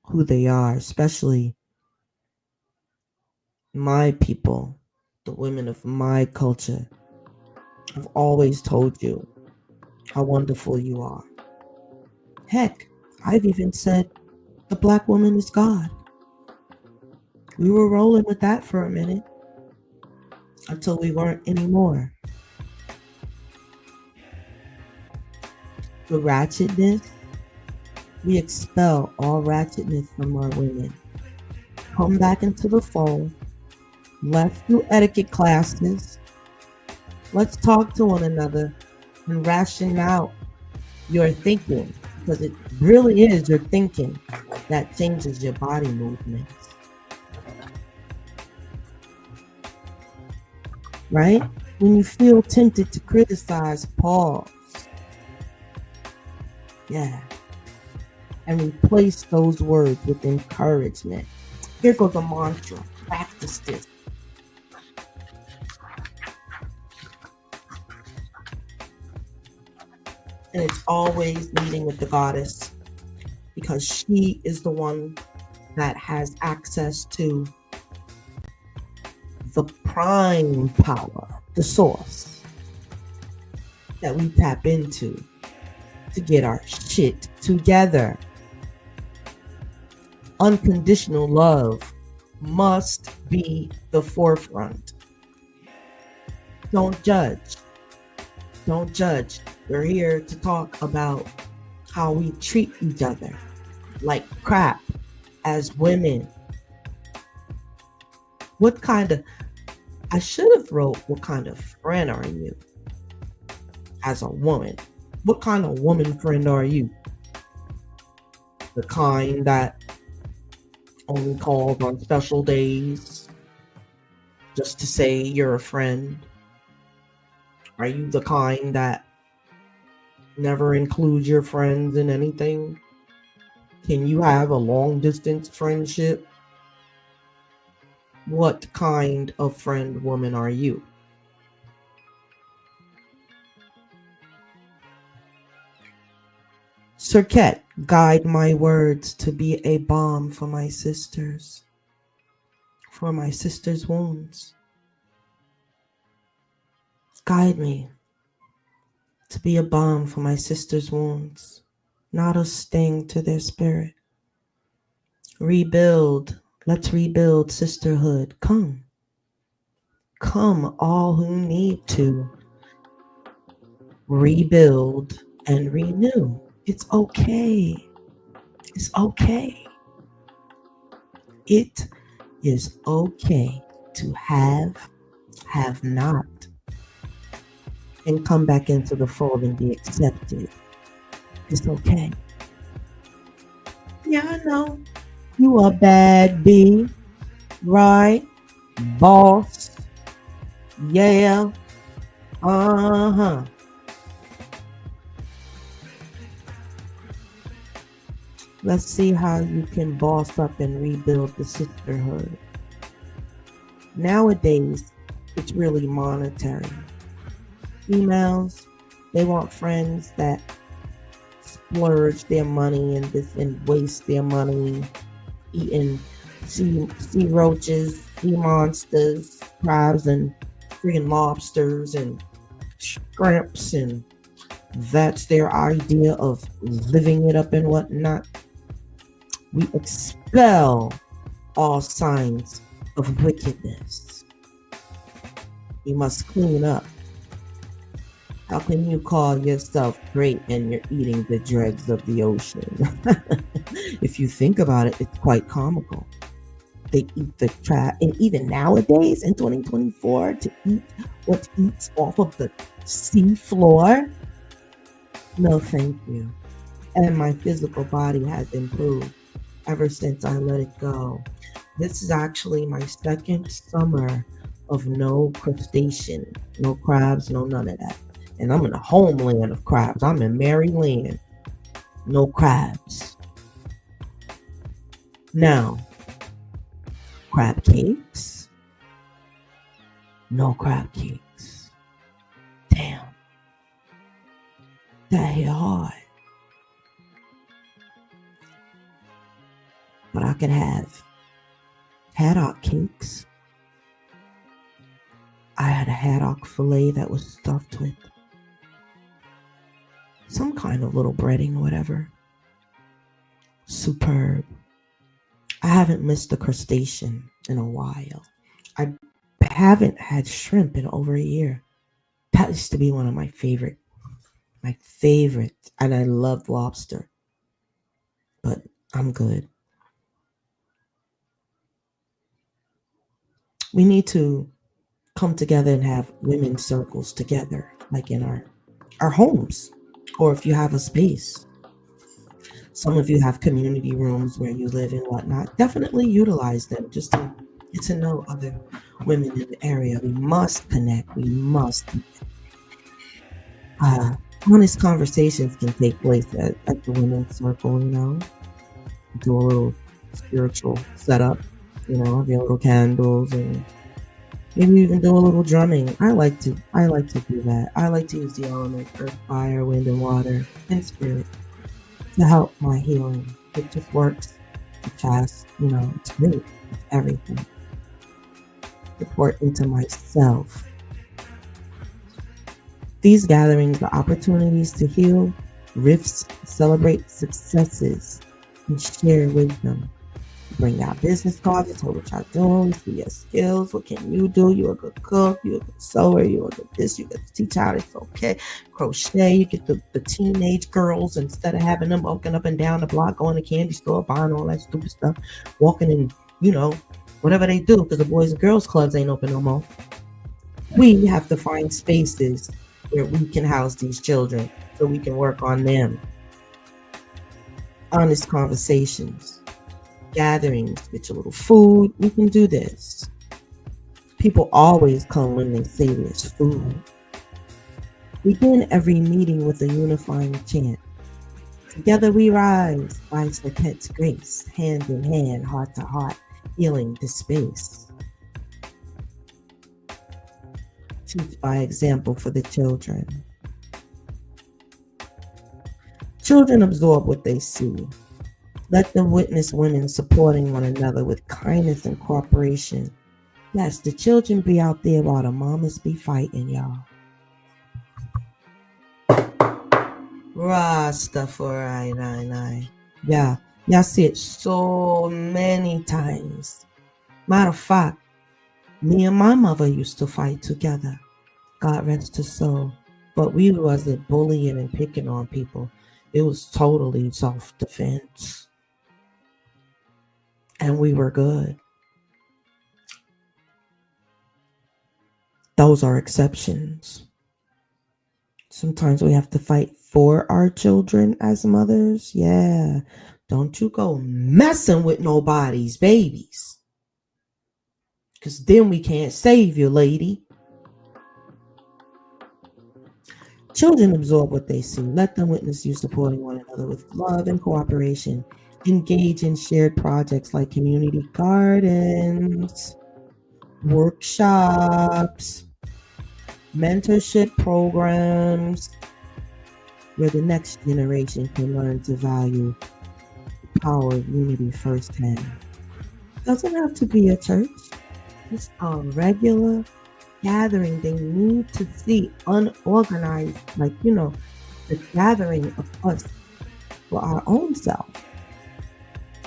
who they are, especially my people, the women of my culture. I've always told you how wonderful you are. Heck, I've even said the black woman is God. We were rolling with that for a minute until we weren't anymore. The ratchetness, we expel all ratchetness from our women. Come back into the fold. Let's do etiquette classes. Let's talk to one another and ration out your thinking, because it really is your thinking that changes your body movements. Right? When you feel tempted to criticize, pause. Yeah. And replace those words with encouragement. Here goes a mantra. Practice this. And it's always meeting with the goddess, because she is the one that has access to the prime power, the source that we tap into to get our shit together. Unconditional love must be the forefront. Don't judge. Don't judge. We're here to talk about how we treat each other like crap as women. I should have wrote, what kind of friend are you as a woman? What kind of woman friend are you? The kind that only calls on special days just to say you're a friend? Are you the kind that never includes your friends in anything? Can you have a long distance friendship? What kind of friend woman are you? Serket, guide my words to be a balm for my sisters' wounds. Guide me to be a balm for my sisters' wounds, not a sting to their spirit. Rebuild, let's rebuild sisterhood. Come all who need to rebuild and renew. It's okay. It's okay. It is okay to have not, and come back into the fold and be accepted. It's okay. Yeah, I know. You a bad bee, right? Boss. Yeah. Uh-huh. Let's see how you can boss up and rebuild the sisterhood. Nowadays, it's really monetary. Females, they want friends that splurge their money and waste their money eating sea roaches, sea monsters, crabs, and freaking lobsters and shrimps, and that's their idea of living it up and whatnot. We expel all signs of wickedness. You must clean up. How can you call yourself great and you're eating the dregs of the ocean? If you think about it, it's quite comical. They eat the trash, and even nowadays in 2024, to eat what eats off of the sea floor? No, thank you. And my physical body has improved ever since I let it go. This is actually my second summer of no crustacean, no crabs, no none of that. And I'm in a homeland of crabs. I'm in Maryland. No crabs. Now, crab cakes? No crab cakes. Damn. That hit hard. But I could have haddock cakes. I I had a haddock fillet that was stuffed with some kind of little breading or whatever. Superb. I haven't missed a crustacean in a while. I haven't had shrimp in over a year. That used to be one of my favorite. My favorite. And I love lobster. But I'm good. We need to come together and have women's circles together, like in our homes, or if you have a space. Some of you have community rooms where you live and whatnot. Definitely utilize them just to get to know other women in the area. We must connect. We must. Honest conversations can take place at the women's circle, do a little spiritual setup, have your little candles and maybe even do a little drumming. I like to do that. I like to use the elements earth, fire, wind, and water, and spirit to help my healing. It just works fast. It's great. It's everything. Support into myself. These gatherings are opportunities to heal rifts, celebrate successes, and share wisdom. Bring out business cards and tell what y'all doing, see your skills, what can you do? You're a good cook, you're a good sewer, you're a good this, you get to teach how it's okay. Crochet, you get the teenage girls, instead of having them walking up and down the block, going to candy store, buying all that stupid stuff, walking in, whatever they do, because the Boys and Girls Clubs ain't open no more. We have to find spaces where we can house these children so we can work on them. Honest conversations. Gatherings, get your little food. We can do this. People always come when they say there's food. Begin every meeting with a unifying chant. Together we rise by Serpent's grace, hand in hand, heart to heart, healing the space. Teach by example for the children. Children absorb what they see. Let them witness women supporting one another with kindness and cooperation. Yes, the children be out there while the mamas be fighting, y'all. Rastafari. Yeah, y'all see it so many times. Matter of fact, me and my mother used to fight together. God rest her soul. But we wasn't bullying and picking on people. It was totally self-defense. And we were good. Those are exceptions. Sometimes we have to fight for our children as mothers. Yeah. Don't you go messing with nobody's babies. Because then we can't save you, lady. Children absorb what they see. Let them witness you supporting one another with love and cooperation. Engage in shared projects like community gardens, workshops, mentorship programs, where the next generation can learn to value the power of unity firsthand. Doesn't have to be a church. It's a regular gathering. They need to see unorganized, the gathering of us for our own self.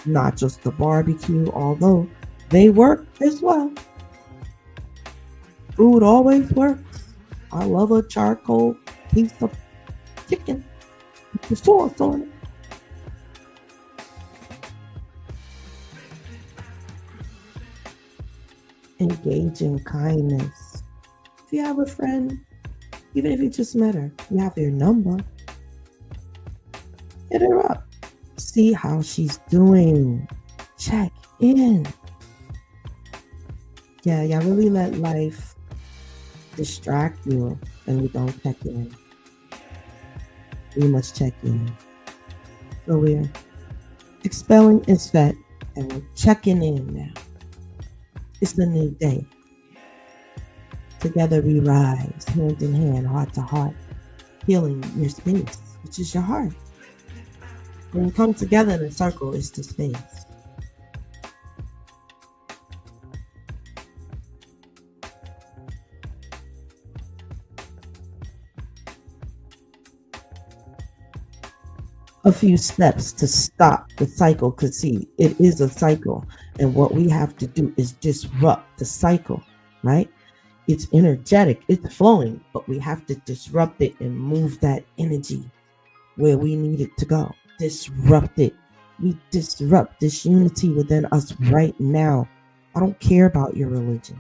Not just the barbecue, although they work as well. Food always works. I love a charcoal piece of chicken with the sauce on it. Engage in kindness. If you have a friend, even if you just met her, you have your number, hit her up. See how she's doing. Check in. Yeah, y'all really let life distract you and you don't check in. We must check in. So we're expelling Isfet and we're checking in now. It's the new day. Together we rise, hand in hand, heart to heart, healing your space, which is your heart. When we come together in a circle, it's the space. a few steps to stop the cycle. Because, see, it is a cycle. And what we have to do is disrupt the cycle, right? It's energetic, it's flowing, but we have to disrupt it and move that energy where we need it to go. Disrupt it. We disrupt this unity within us right now. I don't care about your religion.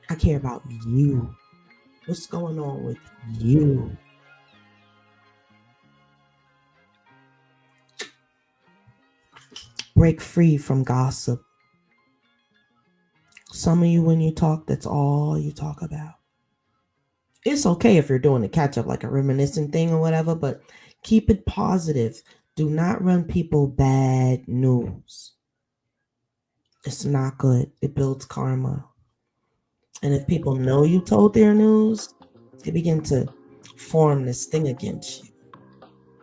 I care about you. What's going on with you? Break free from gossip. Some of you, when you talk, that's all you talk about. It's okay if you're doing a catch up, like a reminiscent thing or whatever, but keep it positive. Do not run people bad news. It's not good. It builds karma. And if people know you told their news, they begin to form this thing against you.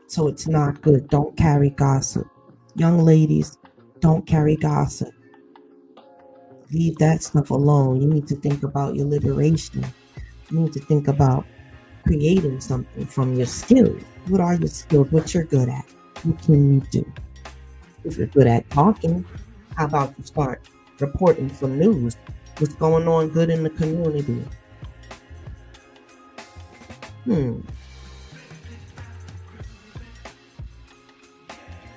So it's not good. Don't carry gossip. Young ladies, don't carry gossip. Leave that stuff alone. You need to think about your liberation. You need to think about creating something from your skills. What are your skills? What you're good at? What can you do? If you're good at talking, how about you start reporting some news? What's going on good in the community?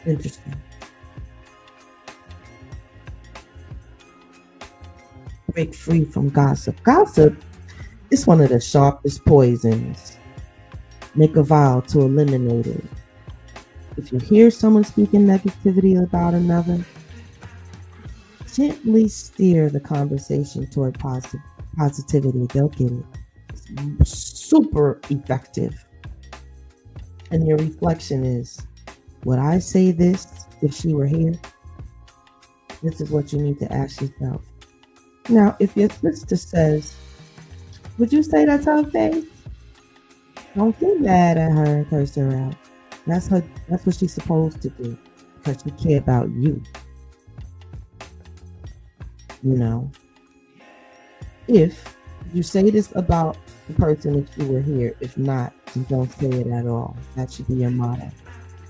Interesting. Break free from gossip. Gossip is one of the sharpest poisons. Make a vow to eliminate it. If you hear someone speaking negativity about another, gently steer the conversation toward positivity. They'll get it. It's super effective. And your reflection is, would I say this if she were here? This is what you need to ask yourself. Now, if your sister says, would you say that to her face? Don't get mad at her and curse her out. That's what she's supposed to do, because she care about you. You know, if you say this about the person if you were here, if not, then don't say it at all. That should be your motto.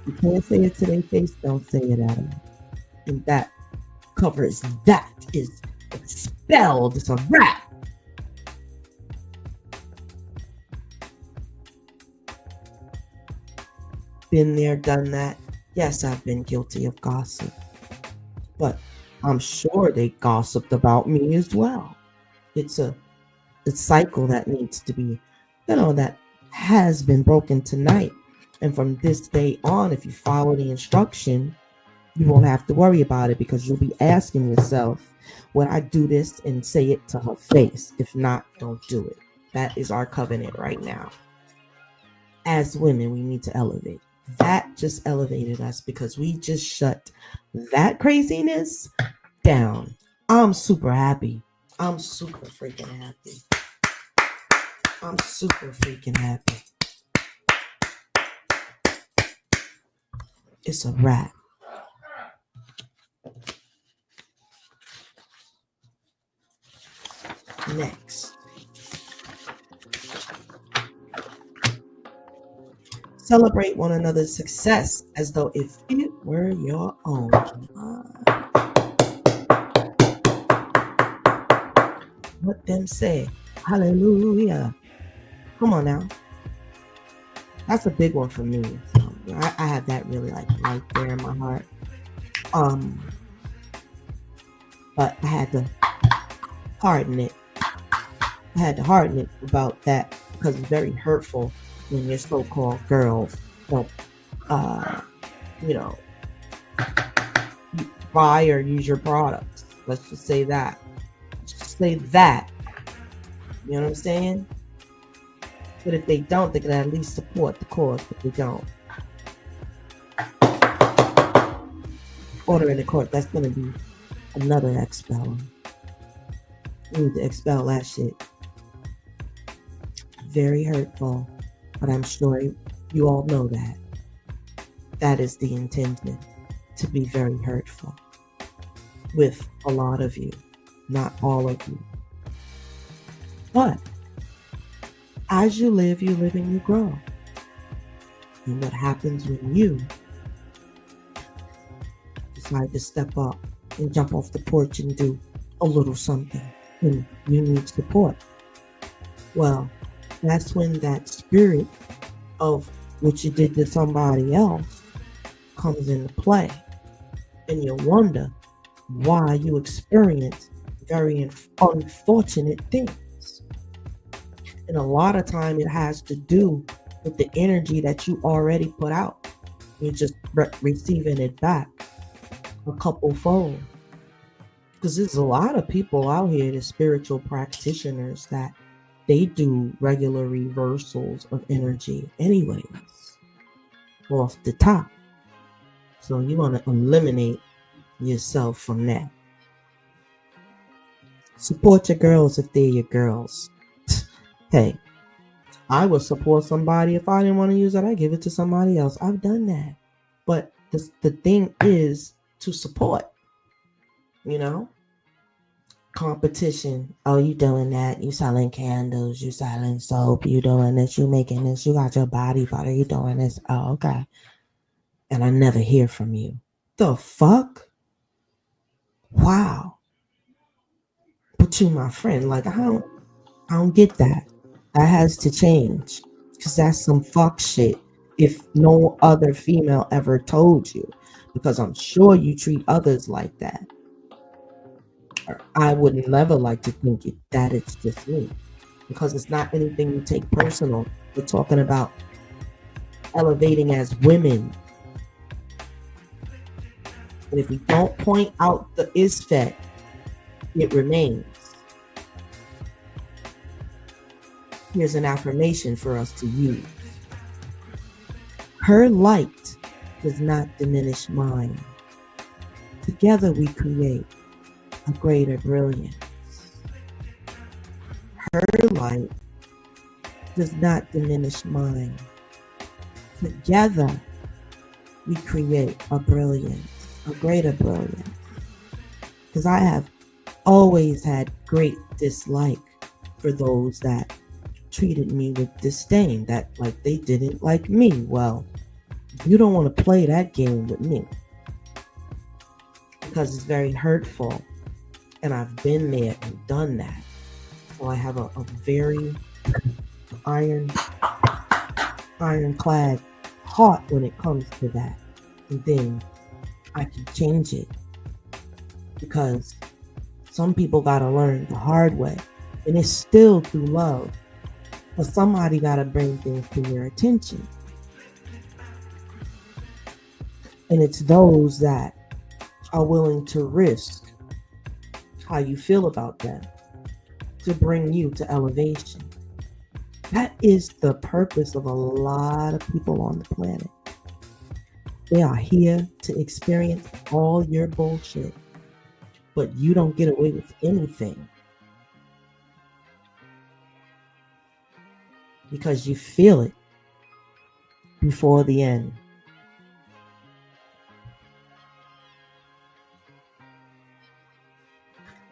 You can't say it to their face, don't say it at all. And that covers that. Is expelled. It's a wrap. Been there, done that. Yes, I've been guilty of gossip. But I'm sure they gossiped about me as well. It's a cycle that needs to be, that has been broken tonight. And from this day on, if you follow the instruction, you won't have to worry about it, because you'll be asking yourself, would I do this, and say it to her face? If not, don't do it. That is our covenant right now. As women, we need to elevate. That just elevated us, because we just shut that craziness down. I'm super happy. I'm super freaking happy. I'm super freaking happy. It's a wrap. Next. Celebrate one another's success as though if it were your own. What them say? Hallelujah. Come on now. That's a big one for me. So I have that really like right there in my heart. But I had to harden it. I had to harden it about that, because it's very hurtful when your so-called girls don't, buy or use your products. Let's just say that. Just say that. You know what I'm saying? But if they don't, they can at least support the cause, but they don't. Order in the court, that's going to be another expel. You need to expel that shit. Very hurtful, but I'm sure you all know that. That is the intention, to be very hurtful with a lot of you, not all of you. But as you live and you grow. And what happens when you decide to step up and jump off the porch and do a little something and you need support? Well, that's when that spirit of what you did to somebody else comes into play. And you wonder why you experience very unfortunate things. And a lot of time it has to do with the energy that you already put out. You're just receiving it back a couple fold. Because there's a lot of people out here, the spiritual practitioners, that they do regular reversals of energy anyways, off the top. So you want to eliminate yourself from that. Support your girls if they're your girls. Hey, I would support somebody if I didn't want to use it. I give it to somebody else. I've done that. But the thing is to support, you know? Competition. Oh, you doing that? You selling candles? You selling soap? You doing this? You making this? You got your body butter? You doing this? Oh, okay. And I never hear from you. The fuck? Wow. But you my friend. Like, I don't get that. That has to change. Because that's some fuck shit. If no other female ever told you. Because I'm sure you treat others like that. I would never like to think that it's just me. Because it's not anything you take personal. We're talking about elevating as women. And if we don't point out the isfet, it remains. Here's an affirmation for us to use. Her light does not diminish mine. Together we create a greater brilliance. Her light does not diminish mine. Together we create a brilliance, a greater brilliance. Because I have always had great dislike for those that treated me with disdain, that like they didn't like me. Well, you don't want to play that game with me because it's very hurtful, and I've been there and done that. So I have a very ironclad heart when it comes to that. And then I can change it, because some people gotta learn the hard way, and it's still through love. But somebody gotta bring things to your attention. And it's those that are willing to risk how you feel about them to bring you to elevation. That is the purpose of a lot of people on the planet. They are here to experience all your bullshit, but you don't get away with anything because you feel it before the end.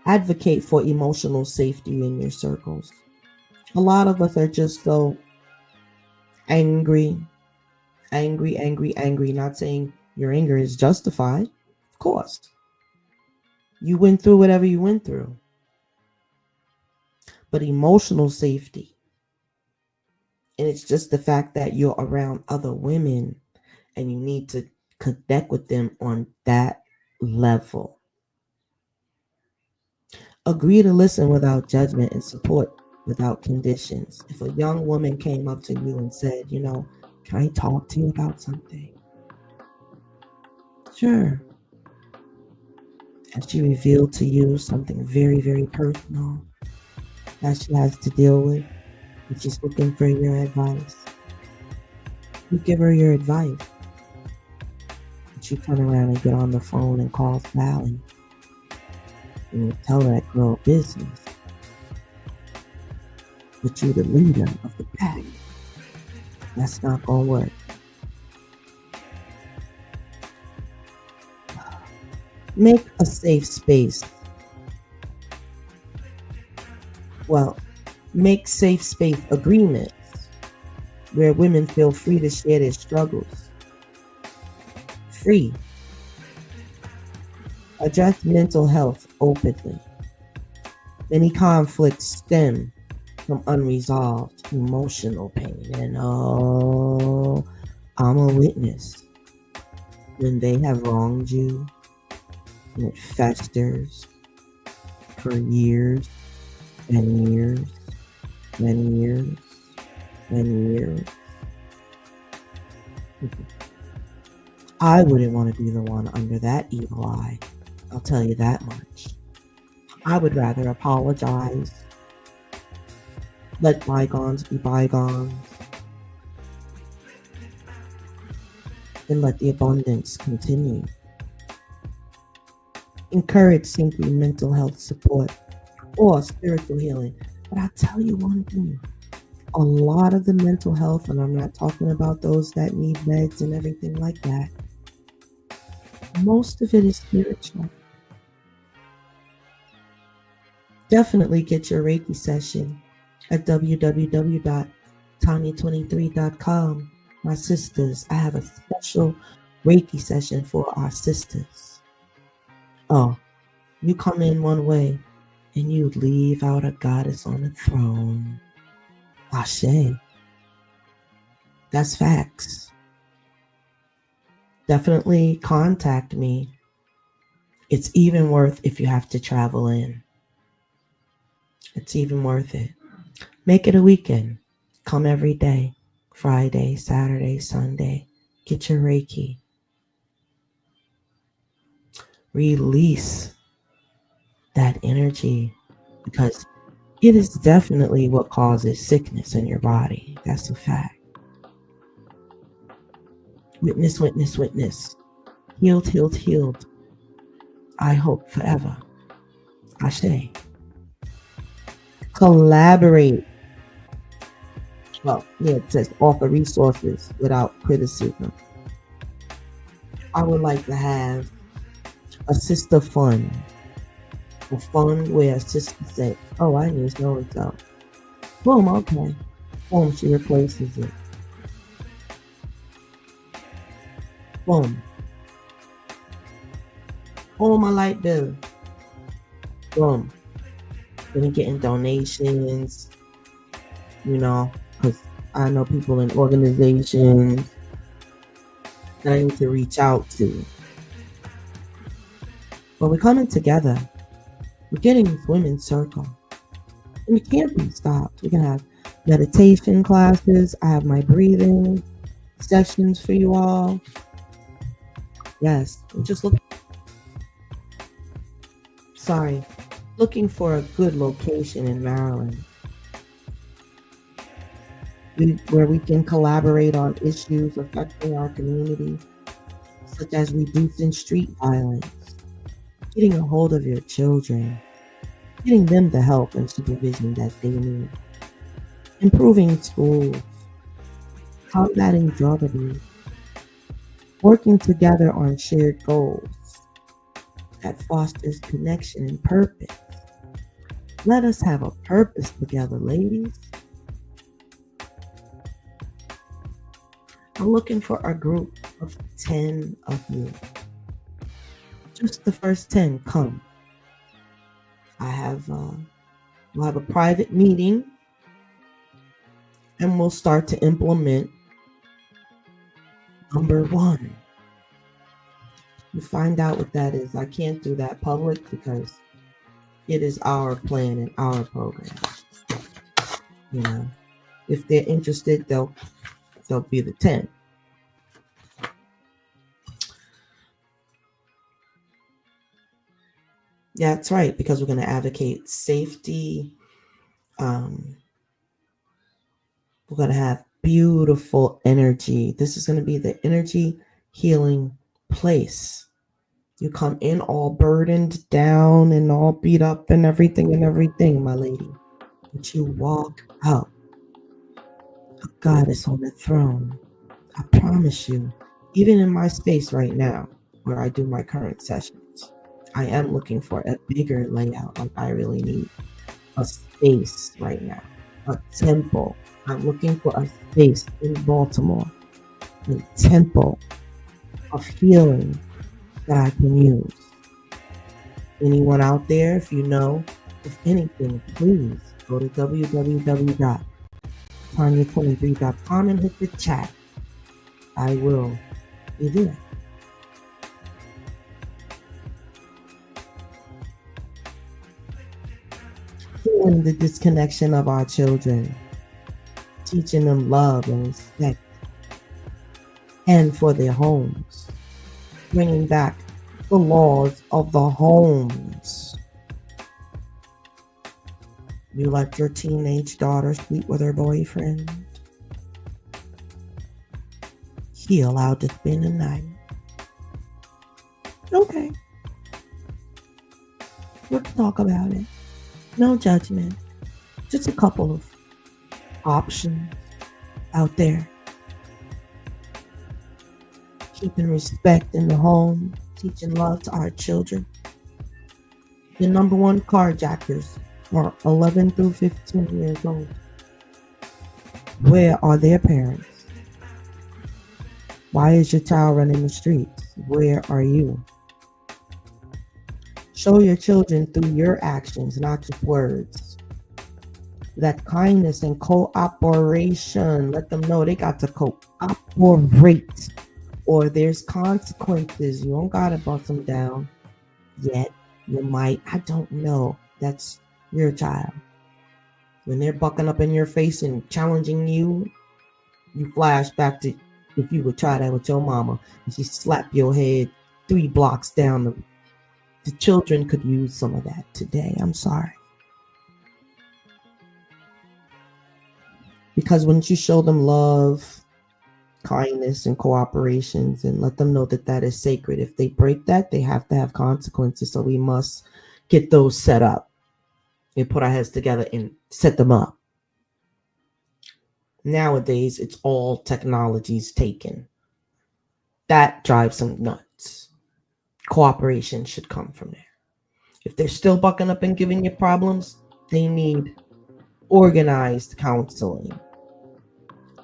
Advocate for emotional safety in your circles. A lot of us are just so angry. Not saying your anger is justified. Of course. You went through whatever you went through. But emotional safety. And it's just the fact that you're around other women and you need to connect with them on that level. Agree to listen without judgment and support without conditions. If a young woman came up to you and said, you know, can I talk to you about something? Sure. And she revealed to you something very, very personal that she has to deal with, and she's looking for your advice. You give her your advice. But you turn around and get on the phone and call Sally and you tell that girl business. But you're the leader of the pack. That's not gonna work. Make a safe space. Well, make safe space agreements where women feel free to share their struggles. Free. Address mental health openly. Many conflicts stem from unresolved emotional pain. And oh, I'm a witness. When they have wronged you, and it festers for years and years and years and years. I wouldn't want to be the one under that evil eye. I'll tell you that much. I would rather apologize, let bygones be bygones, and let the abundance continue. Encourage seeking mental health support or spiritual healing. But I'll tell you one thing. A lot of the mental health, and I'm not talking about those that need meds and everything like that, most of it is spiritual. Definitely get your Reiki session at www.tanya23.com. My sisters, I have a special Reiki session for our sisters. Oh, you come in one way and you leave out a goddess on a throne. Ashe. That's facts. Definitely contact me. It's even worth if you have to travel in. It's even worth it. Make it a weekend. Come every day. Friday, Saturday, Sunday. Get your Reiki. Release that energy, because it is definitely what causes sickness in your body. That's a fact. Witness, witness, witness. Healed, healed, healed. I hope forever. Ashe. Collaborate. Well, yeah, it says offer resources without criticism. I would like to have a sister fund. A fund where a sister say, oh, I need so and so. Boom, okay. Boom, she replaces it. Boom. Oh, my light bill. Boom. Then getting donations, because I know people in organizations that I need to reach out to. But we're coming together. We're getting this women's circle. And we can't be stopped. We can have meditation classes. I have my breathing sessions for you all. Yes, just looking for a good location in Maryland where we can collaborate on issues affecting our community, such as reducing street violence, getting a hold of your children, getting them the help and supervision that they need, improving schools, combating drug abuse, working together on shared goals that fosters connection and purpose. Let us have a purpose together, ladies. I'm looking for a group of 10 of you. Just the first 10 come. We'll have a private meeting and we'll start to implement number 1. You find out what that is. I can't do that public because it is our plan and our program. If they're interested, they'll be the 10. Yeah, that's right, because we're going to advocate safety. We're going to have beautiful energy. This is going to be the energy healing place. You come in all burdened down and all beat up and everything, my lady. But you walk out. A goddess on the throne. I promise you, even in my space right now, where I do my current sessions, I am looking for a bigger layout. Like I really need a space right now. a temple. I'm looking for a space in Baltimore, a temple of healing that I can use. Anyone out there, if you know of anything, please go to www.tanya23.com and hit the chat. I will be there. Healing the disconnection of our children, teaching them love and respect, and for their homes, bringing back the laws of the homes. You let your teenage daughter sleep with her boyfriend? He allowed to spend the night. Okay. Let's talk about it. No judgment. Just a couple of options out there. Keeping respect in the home, teaching love to our children. The number one carjackers are 11 through 15 years old. Where are their parents? Why is your child running the streets? Where are you? Show your children through your actions, not just words. That kindness and cooperation, let them know they got to cooperate, or there's consequences. You don't gotta bust them down yet. You might, I don't know. That's your child. When they're bucking up in your face and challenging you, you flash back to if you would try that with your mama and she slapped your head 3 blocks down. The children could use some of that today. I'm sorry. Because once you show them love, kindness, and cooperations, and let them know that that is sacred, if they break that, they have to have consequences. So we must get those set up and put our heads together and set them up. Nowadays, it's all technology's taken. That drives them nuts. Cooperation should come from there. If they're still bucking up and giving you problems, they need organized counseling.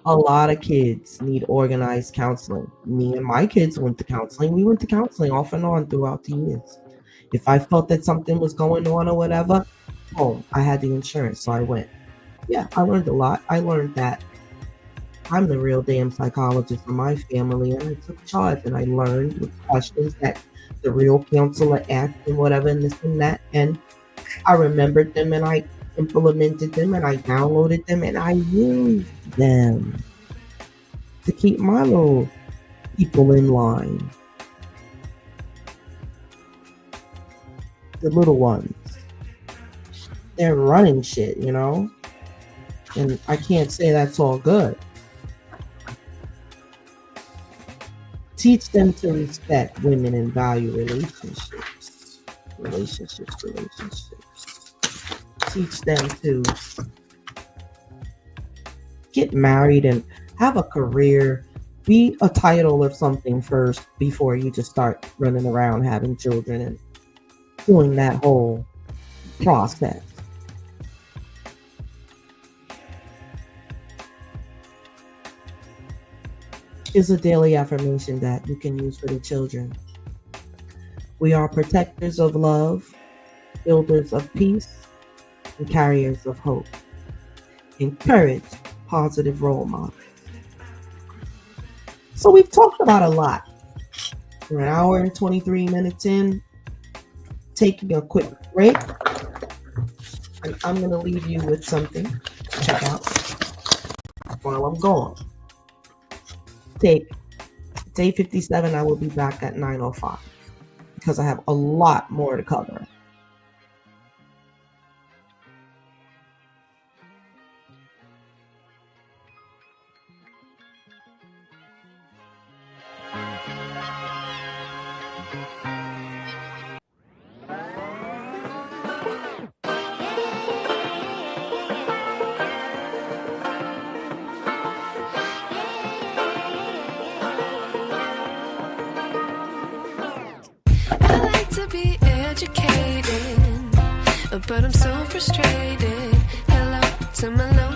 A lot of kids need organized counseling. Me and my kids went to counseling. We went to counseling off and on throughout the years. If I felt that something was going on or whatever, I had the insurance, so I went. Yeah, I learned a lot. I learned that I'm the real damn psychologist for my family, and I took charge, and I learned with questions that the real counselor asked and whatever, and this and that, and I remembered them, and I implemented them, and I downloaded them, and I used them to keep my little people in line. The little ones. They're running shit, you know? And I can't say that's all good. Teach them to respect women and value relationships. Teach them to get married and have a career. Be a title or something first before you just start running around having children and doing that whole process. Is a daily affirmation that you can use for the children. We are protectors of love, builders of peace, and carriers of hope. Encourage positive role models. So we've talked about a lot. We're an hour and 23 minutes in. Taking a quick break. And I'm going to leave you with something to check out while I'm gone. Take day 57. I will be back at 9:05 because I have a lot more to cover. But I'm so frustrated. Hello to my lonely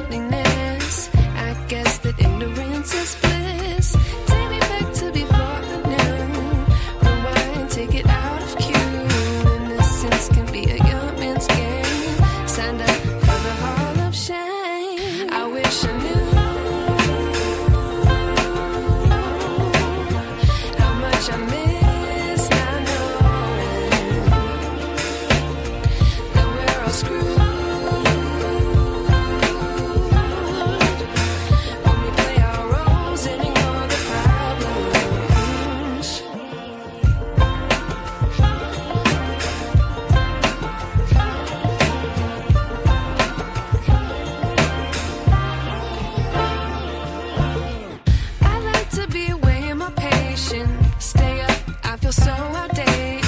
motivation. Stay up, I feel so outdated.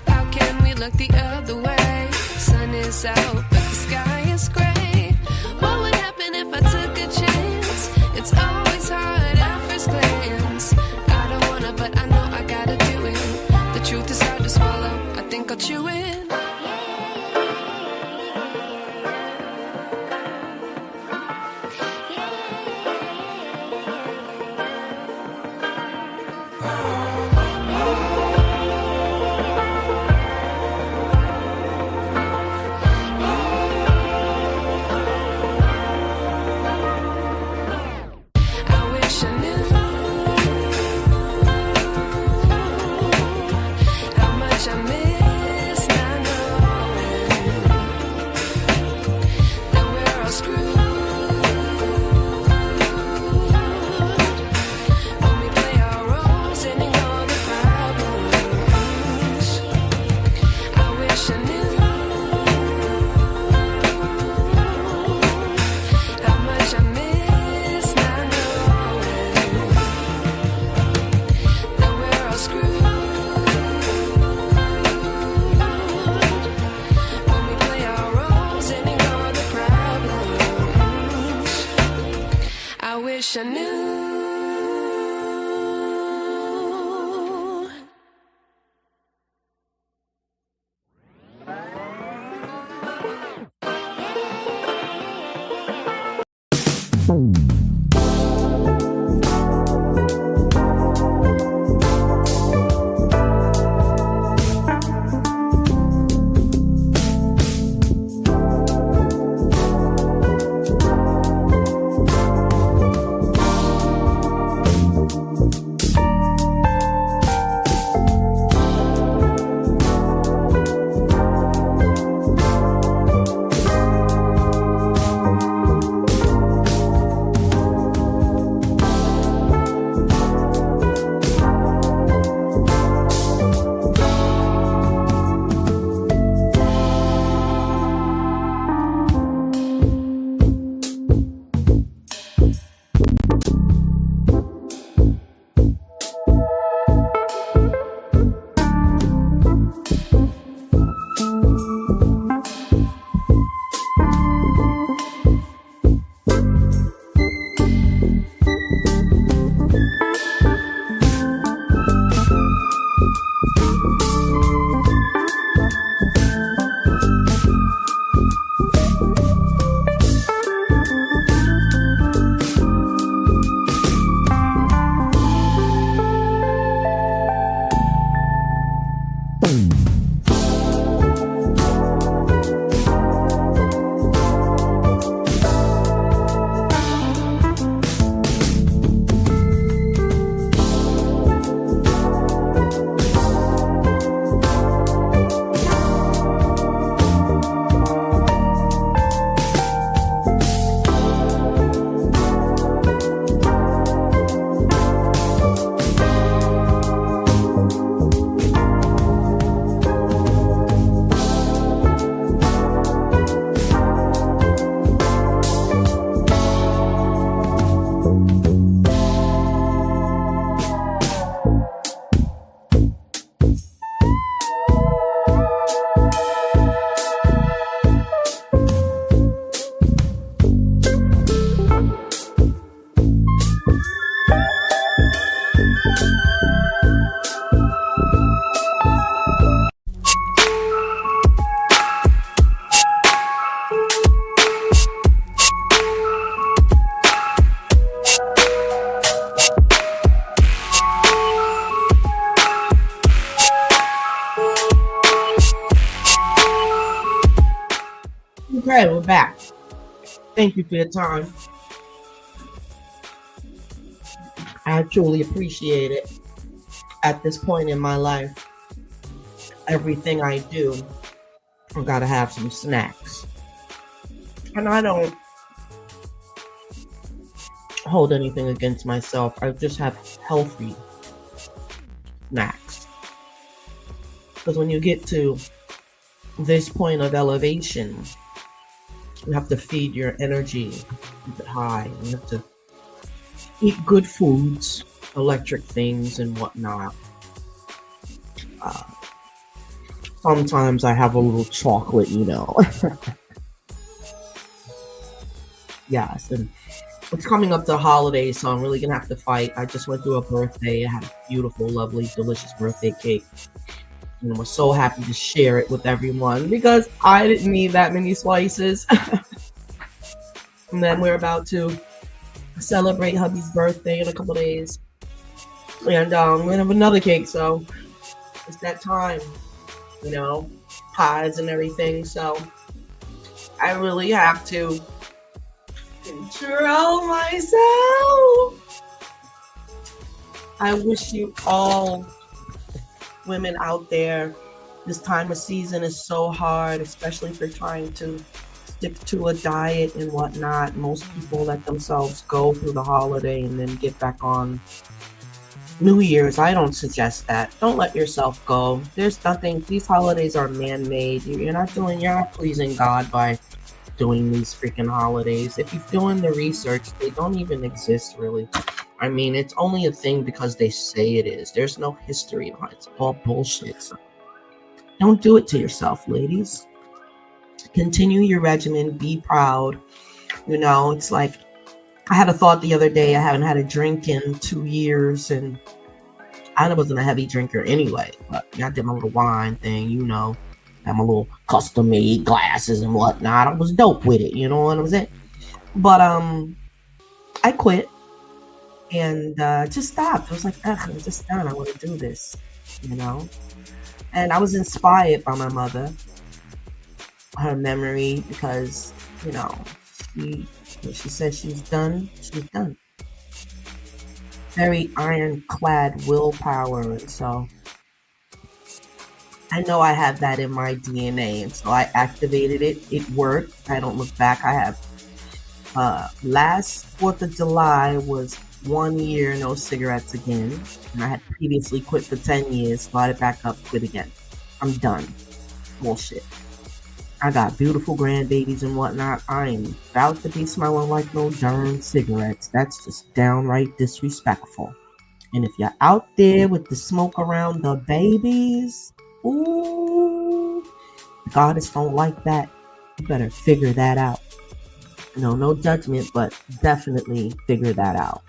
How can we look the other way? Sun is out, but the sky is gray. What would happen if I took a chance? It's always hard at first glance. I don't wanna, but I know I gotta do it. The truth is hard to swallow, I think I'll chew it. I wish I knew. Okay, we're back. Thank you for your time. I truly appreciate it. At this point in my life, everything I do, I gotta have some snacks. And I don't hold anything against myself. I just have healthy snacks. Because when you get to this point of elevation, you have to feed your energy, keep it high. You have to eat good foods electric things and whatnot. Uh, Sometimes I have a little chocolate, Yes, and it's coming up to the holidays, so I'm really gonna have to fight. I just went through a birthday. I had a beautiful, lovely, delicious birthday cake. And I was so happy to share it with everyone because I didn't need that many slices. And then we're about to celebrate hubby's birthday in a couple days. And we're gonna have another cake, so it's that time, you know, pies and everything. So I really have to control myself. I wish you all women out there, this time of season is so hard, especially if you're trying to stick to a diet and whatnot. Most people let themselves go through the holiday and then get back on New Year's. I don't suggest that. Don't let yourself go. There's nothing, these holidays are man-made. You're not pleasing God by doing these freaking holidays. If you're doing the research, they don't even exist really. I mean, it's only a thing because they say it is. There's no history behind it. It's all bullshit. So don't do it to yourself, ladies. Continue your regimen. Be proud. It's like, I had a thought the other day. I haven't had a drink in 2 years, and I wasn't a heavy drinker anyway. But I did my little wine thing, had my little custom-made glasses and whatnot. I was dope with it, you know what I'm saying? But I quit and just stopped. I was like, I'm just done. I want to do this, And I was inspired by my mother, her memory, because when she says she's done, she's done. Very ironclad willpower, and so I know I have that in my DNA, and so I activated it. It worked. I don't look back. I have last 4th of July was 1 year no cigarettes again, and I had previously quit for 10 years, started back up, quit again. I'm done. Bullshit. I got beautiful grandbabies and whatnot. I ain't about to be smelling like no darn cigarettes. That's just downright disrespectful. And if you're out there with the smoke around the babies, ooh, goddess don't like that. You better figure that out. No judgment, but definitely figure that out.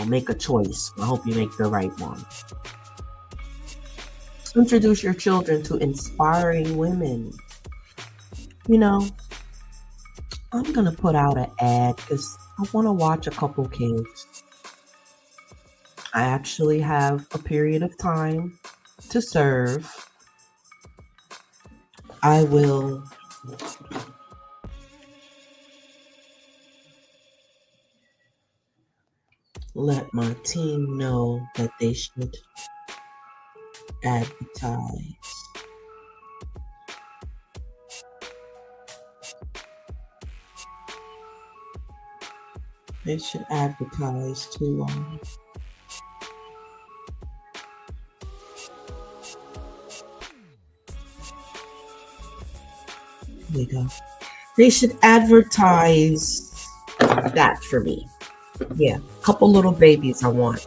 Make a choice. I hope you make the right one. Introduce your children to inspiring women. I'm going to put out an ad because I want to watch a couple kids. I actually have a period of time to serve. I will let my team know that they should advertise. They should advertise to there you go. They should advertise that for me. Yeah, couple little babies I want.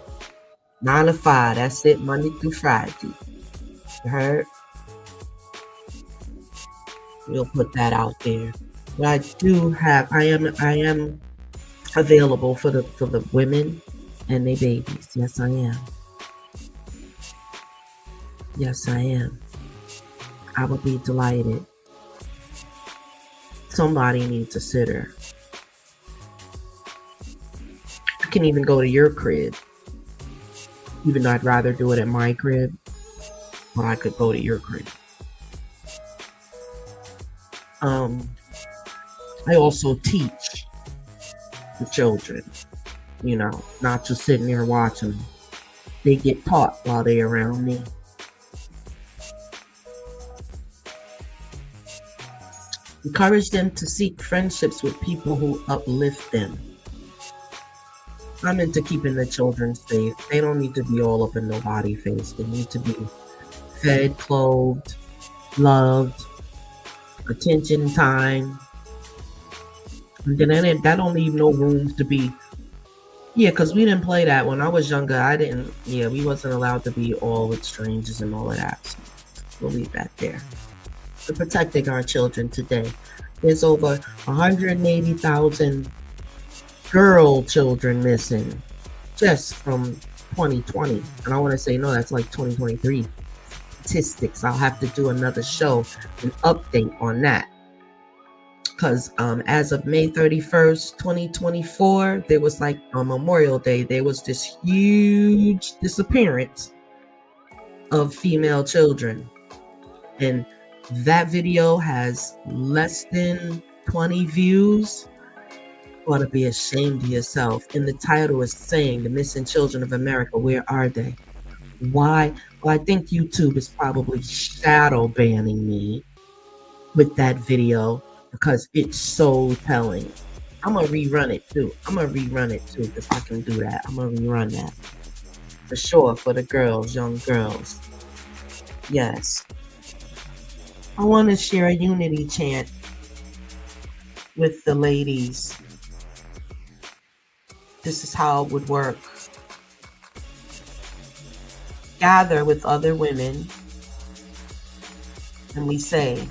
9 to 5, that's it, Monday through Friday. You heard? We'll put that out there. But I am available for the women and their babies. Yes, I am. Yes, I am. I would be delighted. Somebody needs a sitter. I can even go to your crib. Even though I'd rather do it at my crib, but I could go to your crib. I also teach the children, not just sitting there watching them. They get taught while they're around me. Encourage them to seek friendships with people who uplift them. I'm into keeping the children safe. They don't need to be all up in nobody's face. They need to be fed, clothed, loved, attention, time. And then that don't leave no room to be Yeah, because we didn't play that when I was younger. I didn't. Yeah, we wasn't allowed to be all with strangers and all of that. So we'll leave that there. We're protecting our children today. There's over 180,000 girl children missing just from 2020. And I want to say, no, that's like 2023 statistics. I'll have to do another show, an update on that. Because as of May 31st, 2024, there was like on Memorial Day, there was this huge disappearance of female children. And that video has less than 20 views. You ought to be ashamed of yourself. And the title is saying, "The Missing Children of America, Where Are They?" Why? Well, I think YouTube is probably shadow banning me with that video because it's so telling. I'm going to rerun it too. Because I can do that. I'm going to rerun that. For sure, for the girls, young girls. Yes. I want to share a unity chant with the ladies. This is how it would work. Gather with other women and we say,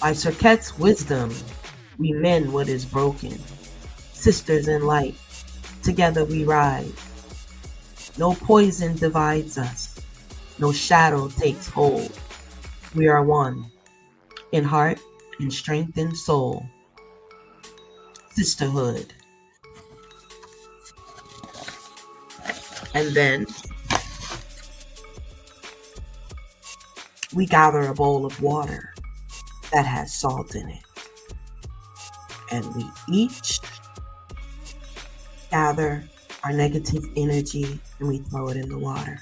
by Cirquet's wisdom, we mend what is broken. Sisters in light, together we rise. No poison divides us. No shadow takes hold. We are one, in heart, in strength, and soul. Sisterhood. And then we gather a bowl of water that has salt in it. And we each gather our negative energy and we throw it in the water.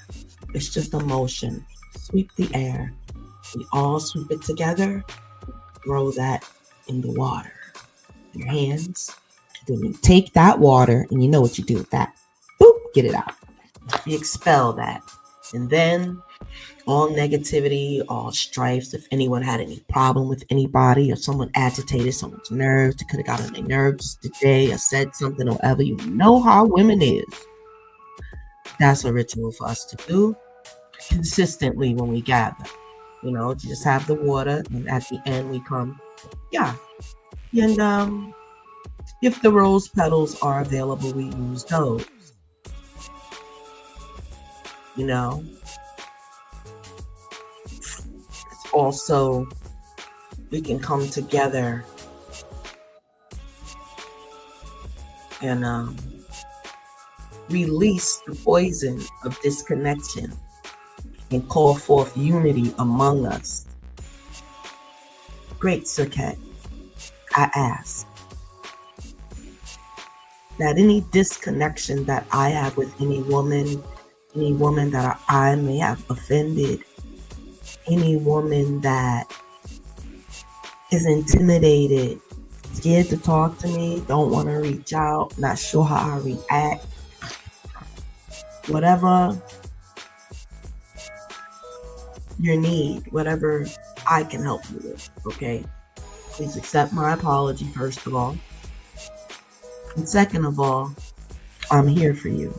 It's just a motion. Sweep the air. We all sweep it together, throw that in the water. Your hands. Then you take that water and you know what you do with that. Boop, get it out. You expel that. And then all negativity, all strifes, if anyone had any problem with anybody or someone agitated someone's nerves, they could have got on their nerves today or said something or whatever, you know how women is. That's a ritual for us to do consistently when we gather. You know, to just have the water and at the end we come, yeah. And if the rose petals are available, we use those. You know, also we can come together and release the poison of disconnection and call forth unity among us. Great Circuit, I ask that any disconnection that I have with any woman that I may have offended, any woman that is intimidated, scared to talk to me, don't want to reach out, not sure how I react, whatever your need, whatever I can help you with, okay? Please accept my apology, first of all. And second of all, I'm here for you.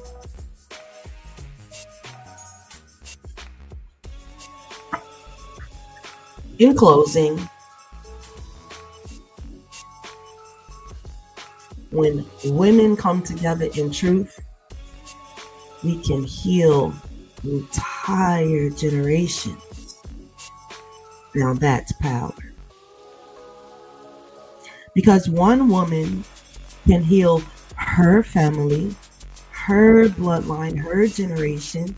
In closing, when women come together in truth, we can heal entire generations. Now that's power. Because one woman can heal her family, her bloodline, her generation.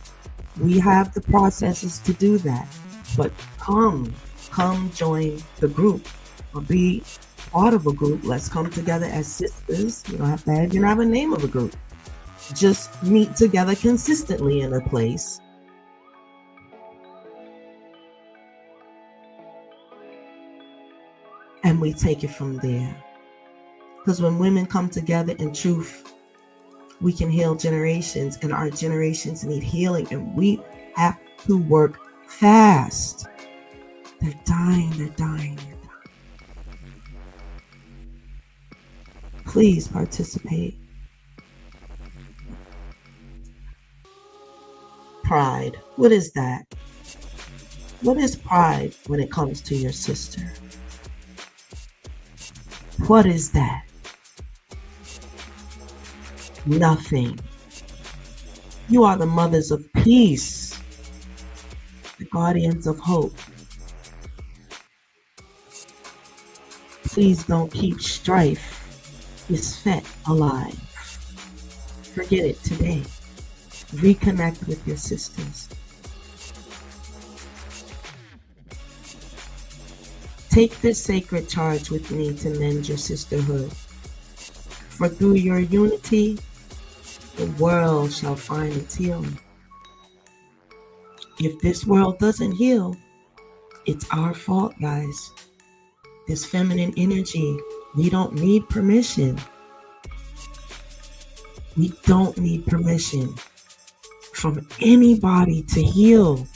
We have the processes to do that. But come join the group or be part of a group. Let's come together as sisters. You don't have to even have a name of a group. Just meet together consistently in a place. And we take it from there. Because when women come together in truth, we can heal generations, and our generations need healing, and we have to work fast. They're dying. Please participate. pride? What is that? What is pride when it comes to your sister? What is that? Nothing. You are the mothers of peace, the guardians of hope. Please don't keep strife, misfit alive. Forget it today. Reconnect with your sisters. Take this sacred charge with me to mend your sisterhood. For through your unity, the world shall find its healing. If this world doesn't heal, it's our fault, guys. This feminine energy, we don't need permission. We don't need permission from anybody to heal.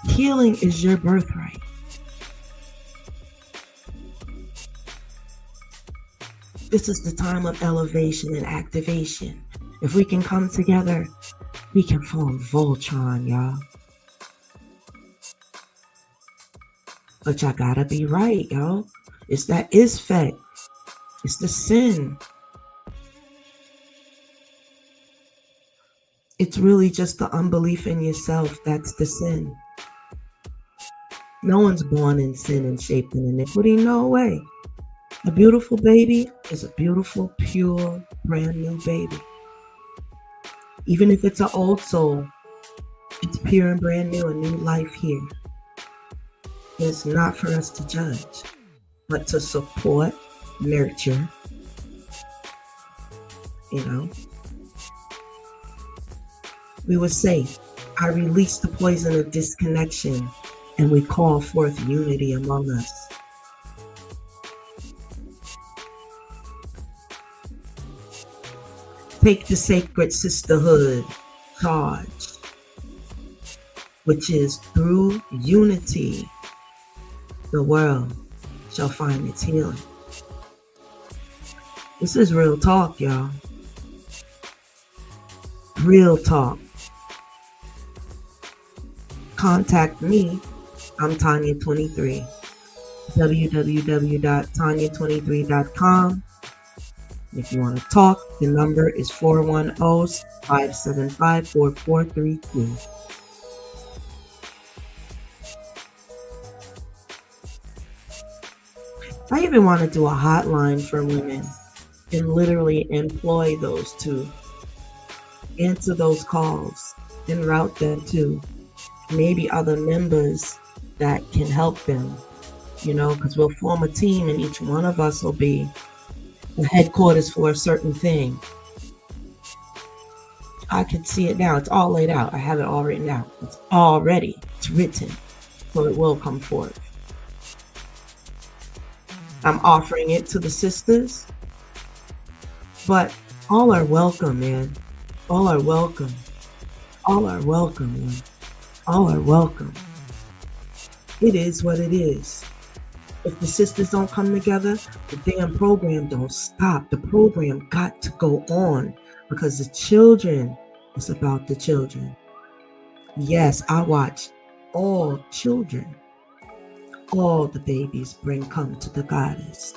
Healing is your birthright. This is the time of elevation and activation. If we can come together, we can form Voltron, y'all. But y'all gotta be right, y'all. It's that Isfet. It's the sin. It's really just the unbelief in yourself. That's the sin. No one's born in sin and shaped in iniquity. No way. A beautiful baby is a beautiful, pure, brand new baby. Even if it's an old soul, it's pure and brand new, a new life here. It's not for us to judge, but to support, nurture, you know. We would say, I release the poison of disconnection, and we call forth unity among us. Take the sacred sisterhood charge, which is through unity, the world shall find its healing. This is real talk, y'all. Real talk. Contact me. I'm Tanya23. www.tanya23.com. If you want to talk, the number is 410-575-4432. I even want to do a hotline for women and literally employ those to answer those calls and route them to maybe other members that can help them, you know, because we'll form a team and each one of us will be the headquarters for a certain thing. I can see it now. It's all laid out. I have it all written out. It's all ready. It's written. So it will come forth. I'm offering it to the sisters. But all are welcome, man. All are welcome. All are welcome, man. All are welcome. It is what it is. If the sisters don't come together, the damn program don't stop. The program got to go on because the children is about the children. Yes, I watch all children. All the babies come to the goddess.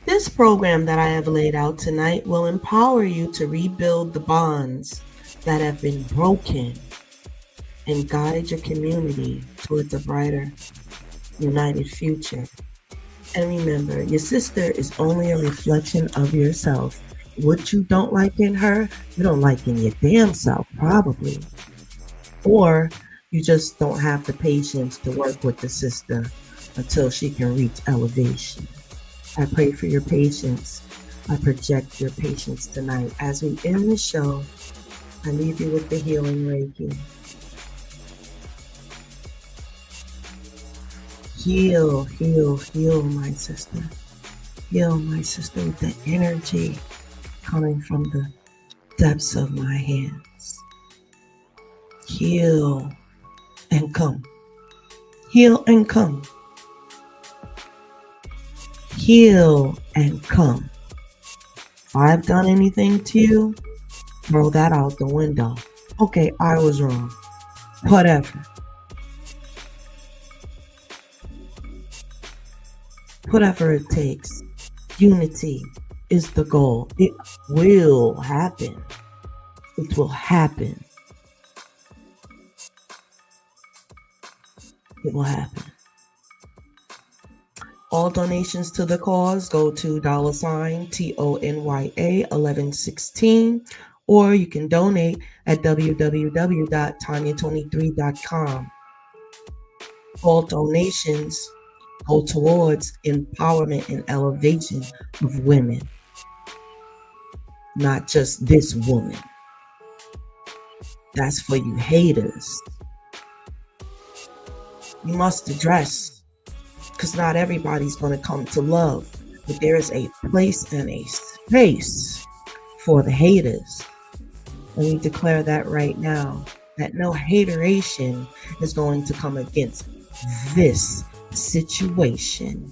This program that I have laid out tonight will empower you to rebuild the bonds that have been broken and guide your community towards a brighter, united future. And remember, your sister is only a reflection of yourself. What you don't like in her, you don't like in your damn self, probably. Or you just don't have the patience to work with the sister until she can reach elevation. I pray for your patience. I project your patience tonight. As we end the show, I leave you with the healing Reiki. Heal, heal, heal, my sister. Heal, my sister, with the energy coming from the depths of my hands. Heal and come. Heal and come. Heal and come. If I've done anything to you, throw that out the window. Okay, I was wrong. Whatever. Whatever it takes. Unity is the goal. It will happen. It will happen. It will happen. All donations to the cause go to $TONYA 1116, or you can donate at www.tanya23.com. All donations go towards empowerment and elevation of women, not just this woman. That's for you haters. You must address, because not everybody's going to come to love, but there is a place and a space for the haters. And we declare that right now, that no hateration is going to come against this situation.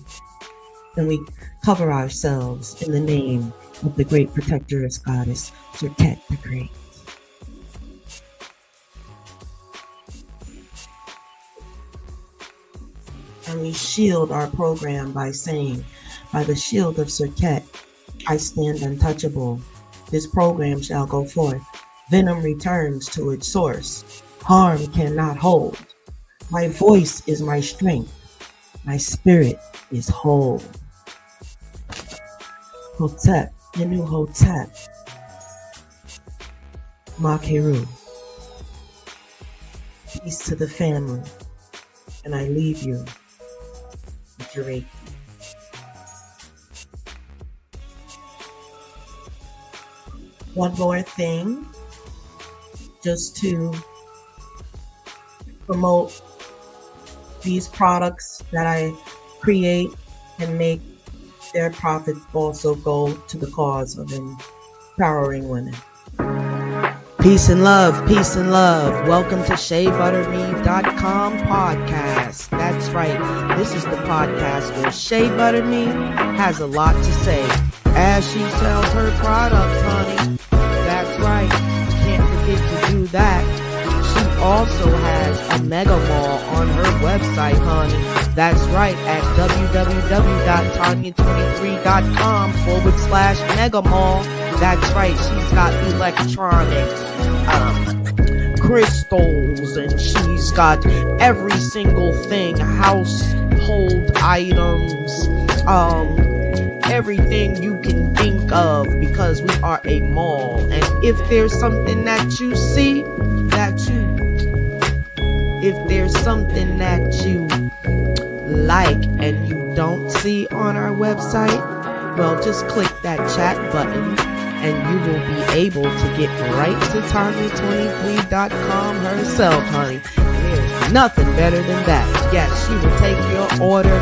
And we cover ourselves in the name of the great protectoress goddess, Serket the Great. And we shield our program by saying, by the shield of Serket, I stand untouchable. This program shall go forth. Venom returns to its source. Harm cannot hold. My voice is my strength. My spirit is whole. Hotep, the new Hotep. Makeru. Peace to the family. And I leave you with your Reiki. One more thing, just to promote these products that I create and make their profits also go to the cause of empowering women. Peace and love, peace and love. Welcome to SheaButterMe.com podcast. That's right, this is the podcast where Shea Butter Me has a lot to say as she sells her products, honey. That's right, can't forget to do that. She also has a mega mall on her website, honey. That's right, at www.tanya23.com/mega mall. That's right, she's got electronics, crystals, and she's got every single thing, household items, everything you can think of, because we are a mall. And if there's something that you see, if there's something that you like and you don't see on our website, well, just click that chat button and you will be able to get right to Tanya23.com herself, honey. There's nothing better than that. Yes, she will take your order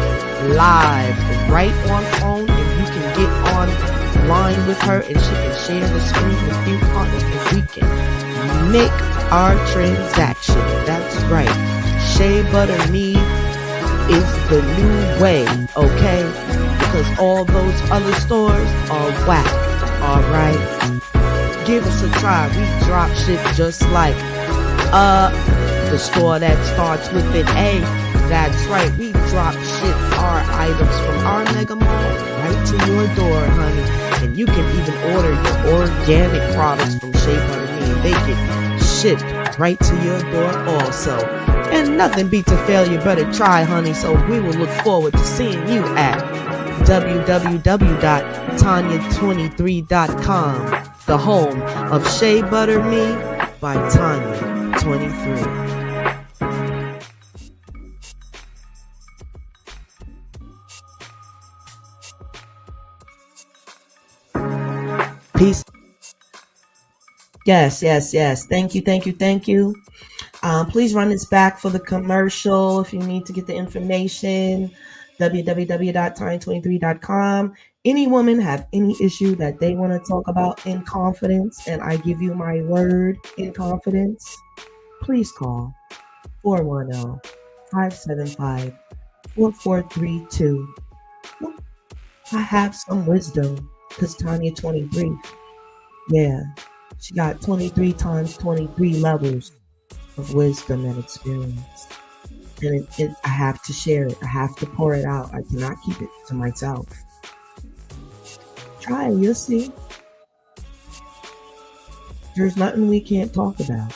live right on phone, and you can get online with her and she can share the screen with you, honey, and we can make our transaction. That's right. Shea Butter Me is the new way, okay? Because all those other stores are whack, alright? Give us a try. We drop shit just like the store that starts with an A. That's right, we drop shit our items from our mega mall right to your door, honey. And you can even order your organic products from Shea Butter Me. They get shipped right to your door also. And nothing beats a failure but a try, honey. So we will look forward to seeing you at www.tanya23.com, the home of Shea Butter Me by Tanya23. Peace. Yes. Thank you. Please run this back for the commercial if you need to get the information. www.tanya23.com. Any woman have any issue that they want to talk about in confidence, and I give you my word in confidence, please call 410-575-4432. I have some wisdom because Tanya 23. Yeah, she got 23 times 23 levels of wisdom and experience. And I have to share it. I have to pour it out. I cannot keep it to myself. Try it, you'll see. There's nothing we can't talk about.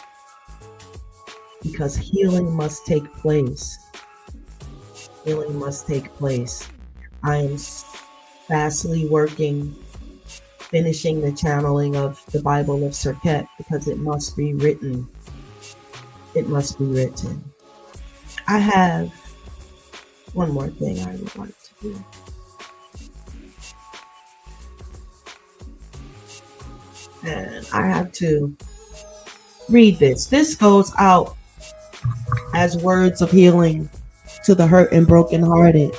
Because healing must take place. Healing must take place. I am fastly working, finishing the channeling of the Bible of Serket because it must be written. It must be written. I have one more thing I would like to do. And I have to read this. This goes out as words of healing to the hurt and brokenhearted,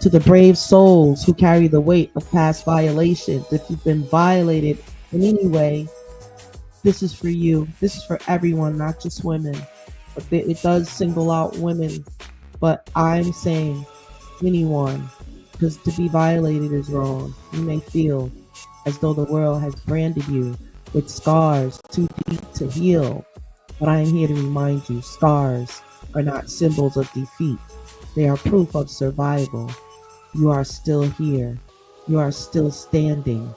to the brave souls who carry the weight of past violations. If you've been violated in any way, this is for you. This is for everyone, not just women. But it does single out women. But I'm saying anyone, because to be violated is wrong. You may feel as though the world has branded you with scars too deep to heal. But I am here to remind you, scars are not symbols of defeat. They are proof of survival. You are still here. You are still standing.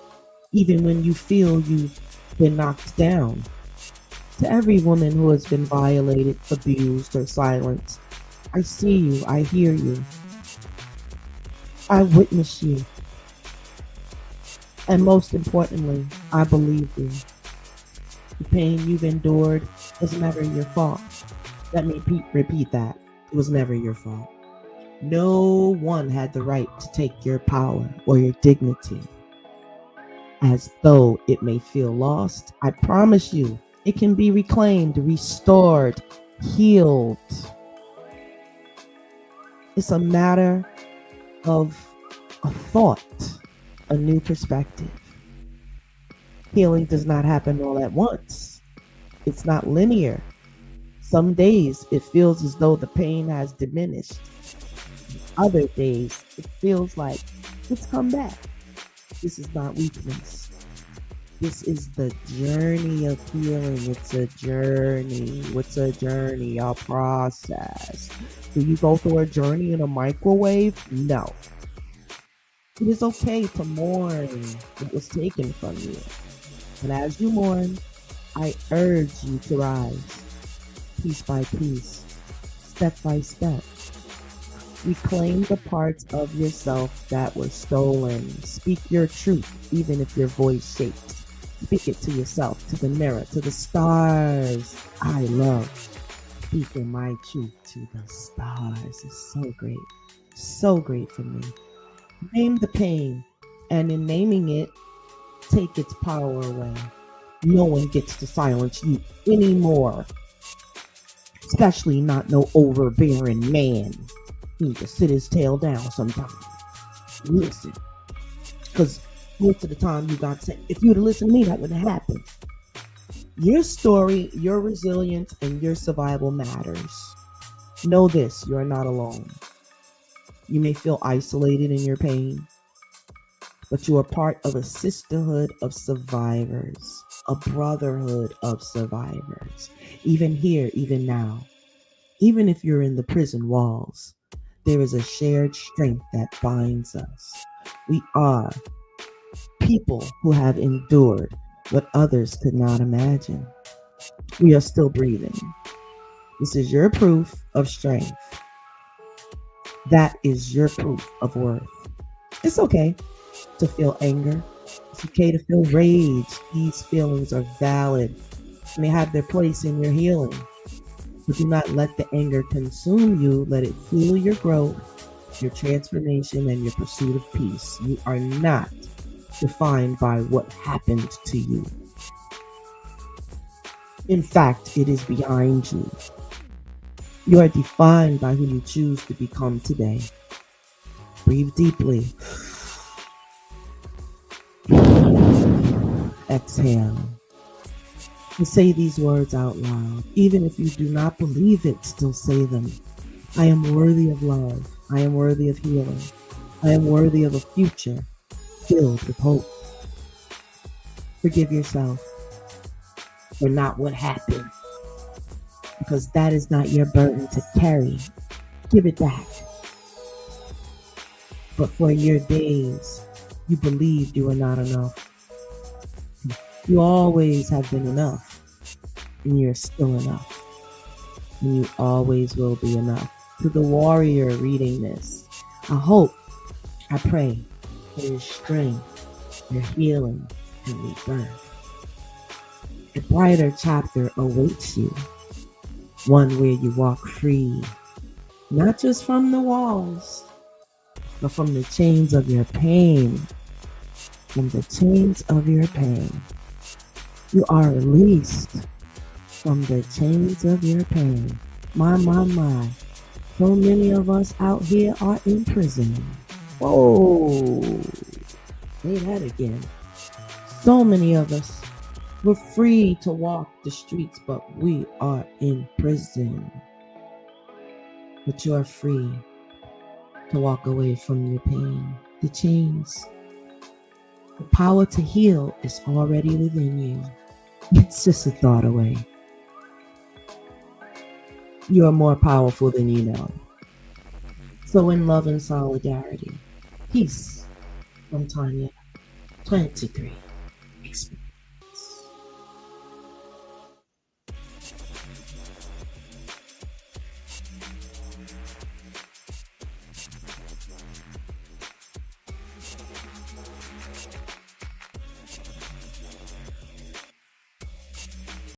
Even when you feel you've been knocked down. To every woman who has been violated, abused, or silenced, I see you. I hear you. I witness you. And most importantly, I believe you. The pain you've endured was never your fault. Let me repeat that. It was never your fault. No one had the right to take your power or your dignity. As though it may feel lost, I promise you, it can be reclaimed, restored, healed. It's a matter of a thought, a new perspective. Healing does not happen all at once. It's not linear. Some days it feels as though the pain has diminished. Other days it feels like it's come back. This is not weakness. This is the journey of healing. It's a journey. It's a journey, a process. Do you go through a journey in a microwave? No. It is okay to mourn what was taken from you. And as you mourn, I urge you to rise, piece by piece, step by step. Reclaim the parts of yourself that were stolen. Speak your truth, even if your voice shakes. Speak it to yourself, to the mirror, to the stars. I love speaking my truth to the stars. It's so great. So great for me. Name the pain, and in naming it, take its power away. No one gets to silence you anymore. Especially not no overbearing man. He needs to sit his tail down sometimes. Listen. Because most of the time you got to say, if you would have listened to me, that wouldn't happen. Your story, your resilience, and your survival matters. Know this, you are not alone. You may feel isolated in your pain, but you are part of a sisterhood of survivors, a brotherhood of survivors. Even here, even now, even if you're in the prison walls, there is a shared strength that binds us. We are people who have endured what others could not imagine. We are still breathing. This is your proof of strength. That is your proof of worth. It's okay to feel anger. It's okay to feel rage. These feelings are valid and they have their place in your healing. But do not let the anger consume you. Let it fuel your growth, your transformation, and your pursuit of peace. You are not defined by what happened to you. In fact, it is behind you. You are defined by who you choose to become today. Breathe deeply. Exhale. And say these words out loud. Even if you do not believe it, still say them. I am worthy of love. I am worthy of healing. I am worthy of a future filled with hope. Forgive yourself for not what happened, because that is not your burden to carry. Give it back. But for your days, you believed you were not enough. You always have been enough, and you're still enough. And you always will be enough. To the warrior reading this, I hope, I pray for your strength, your healing, and rebirth. A brighter chapter awaits you, one where you walk free, not just from the walls, but from the chains of your pain. From the chains of your pain. You are released from the chains of your pain. My. So many of us out here are in prison. Whoa. Say that again. So many of us, we're free to walk the streets, but we are in prison. But you are free to walk away from your pain, the chains. The power to heal is already within you. It's just a thought away. You are more powerful than you know. So in love and solidarity, peace from Tanya, 23.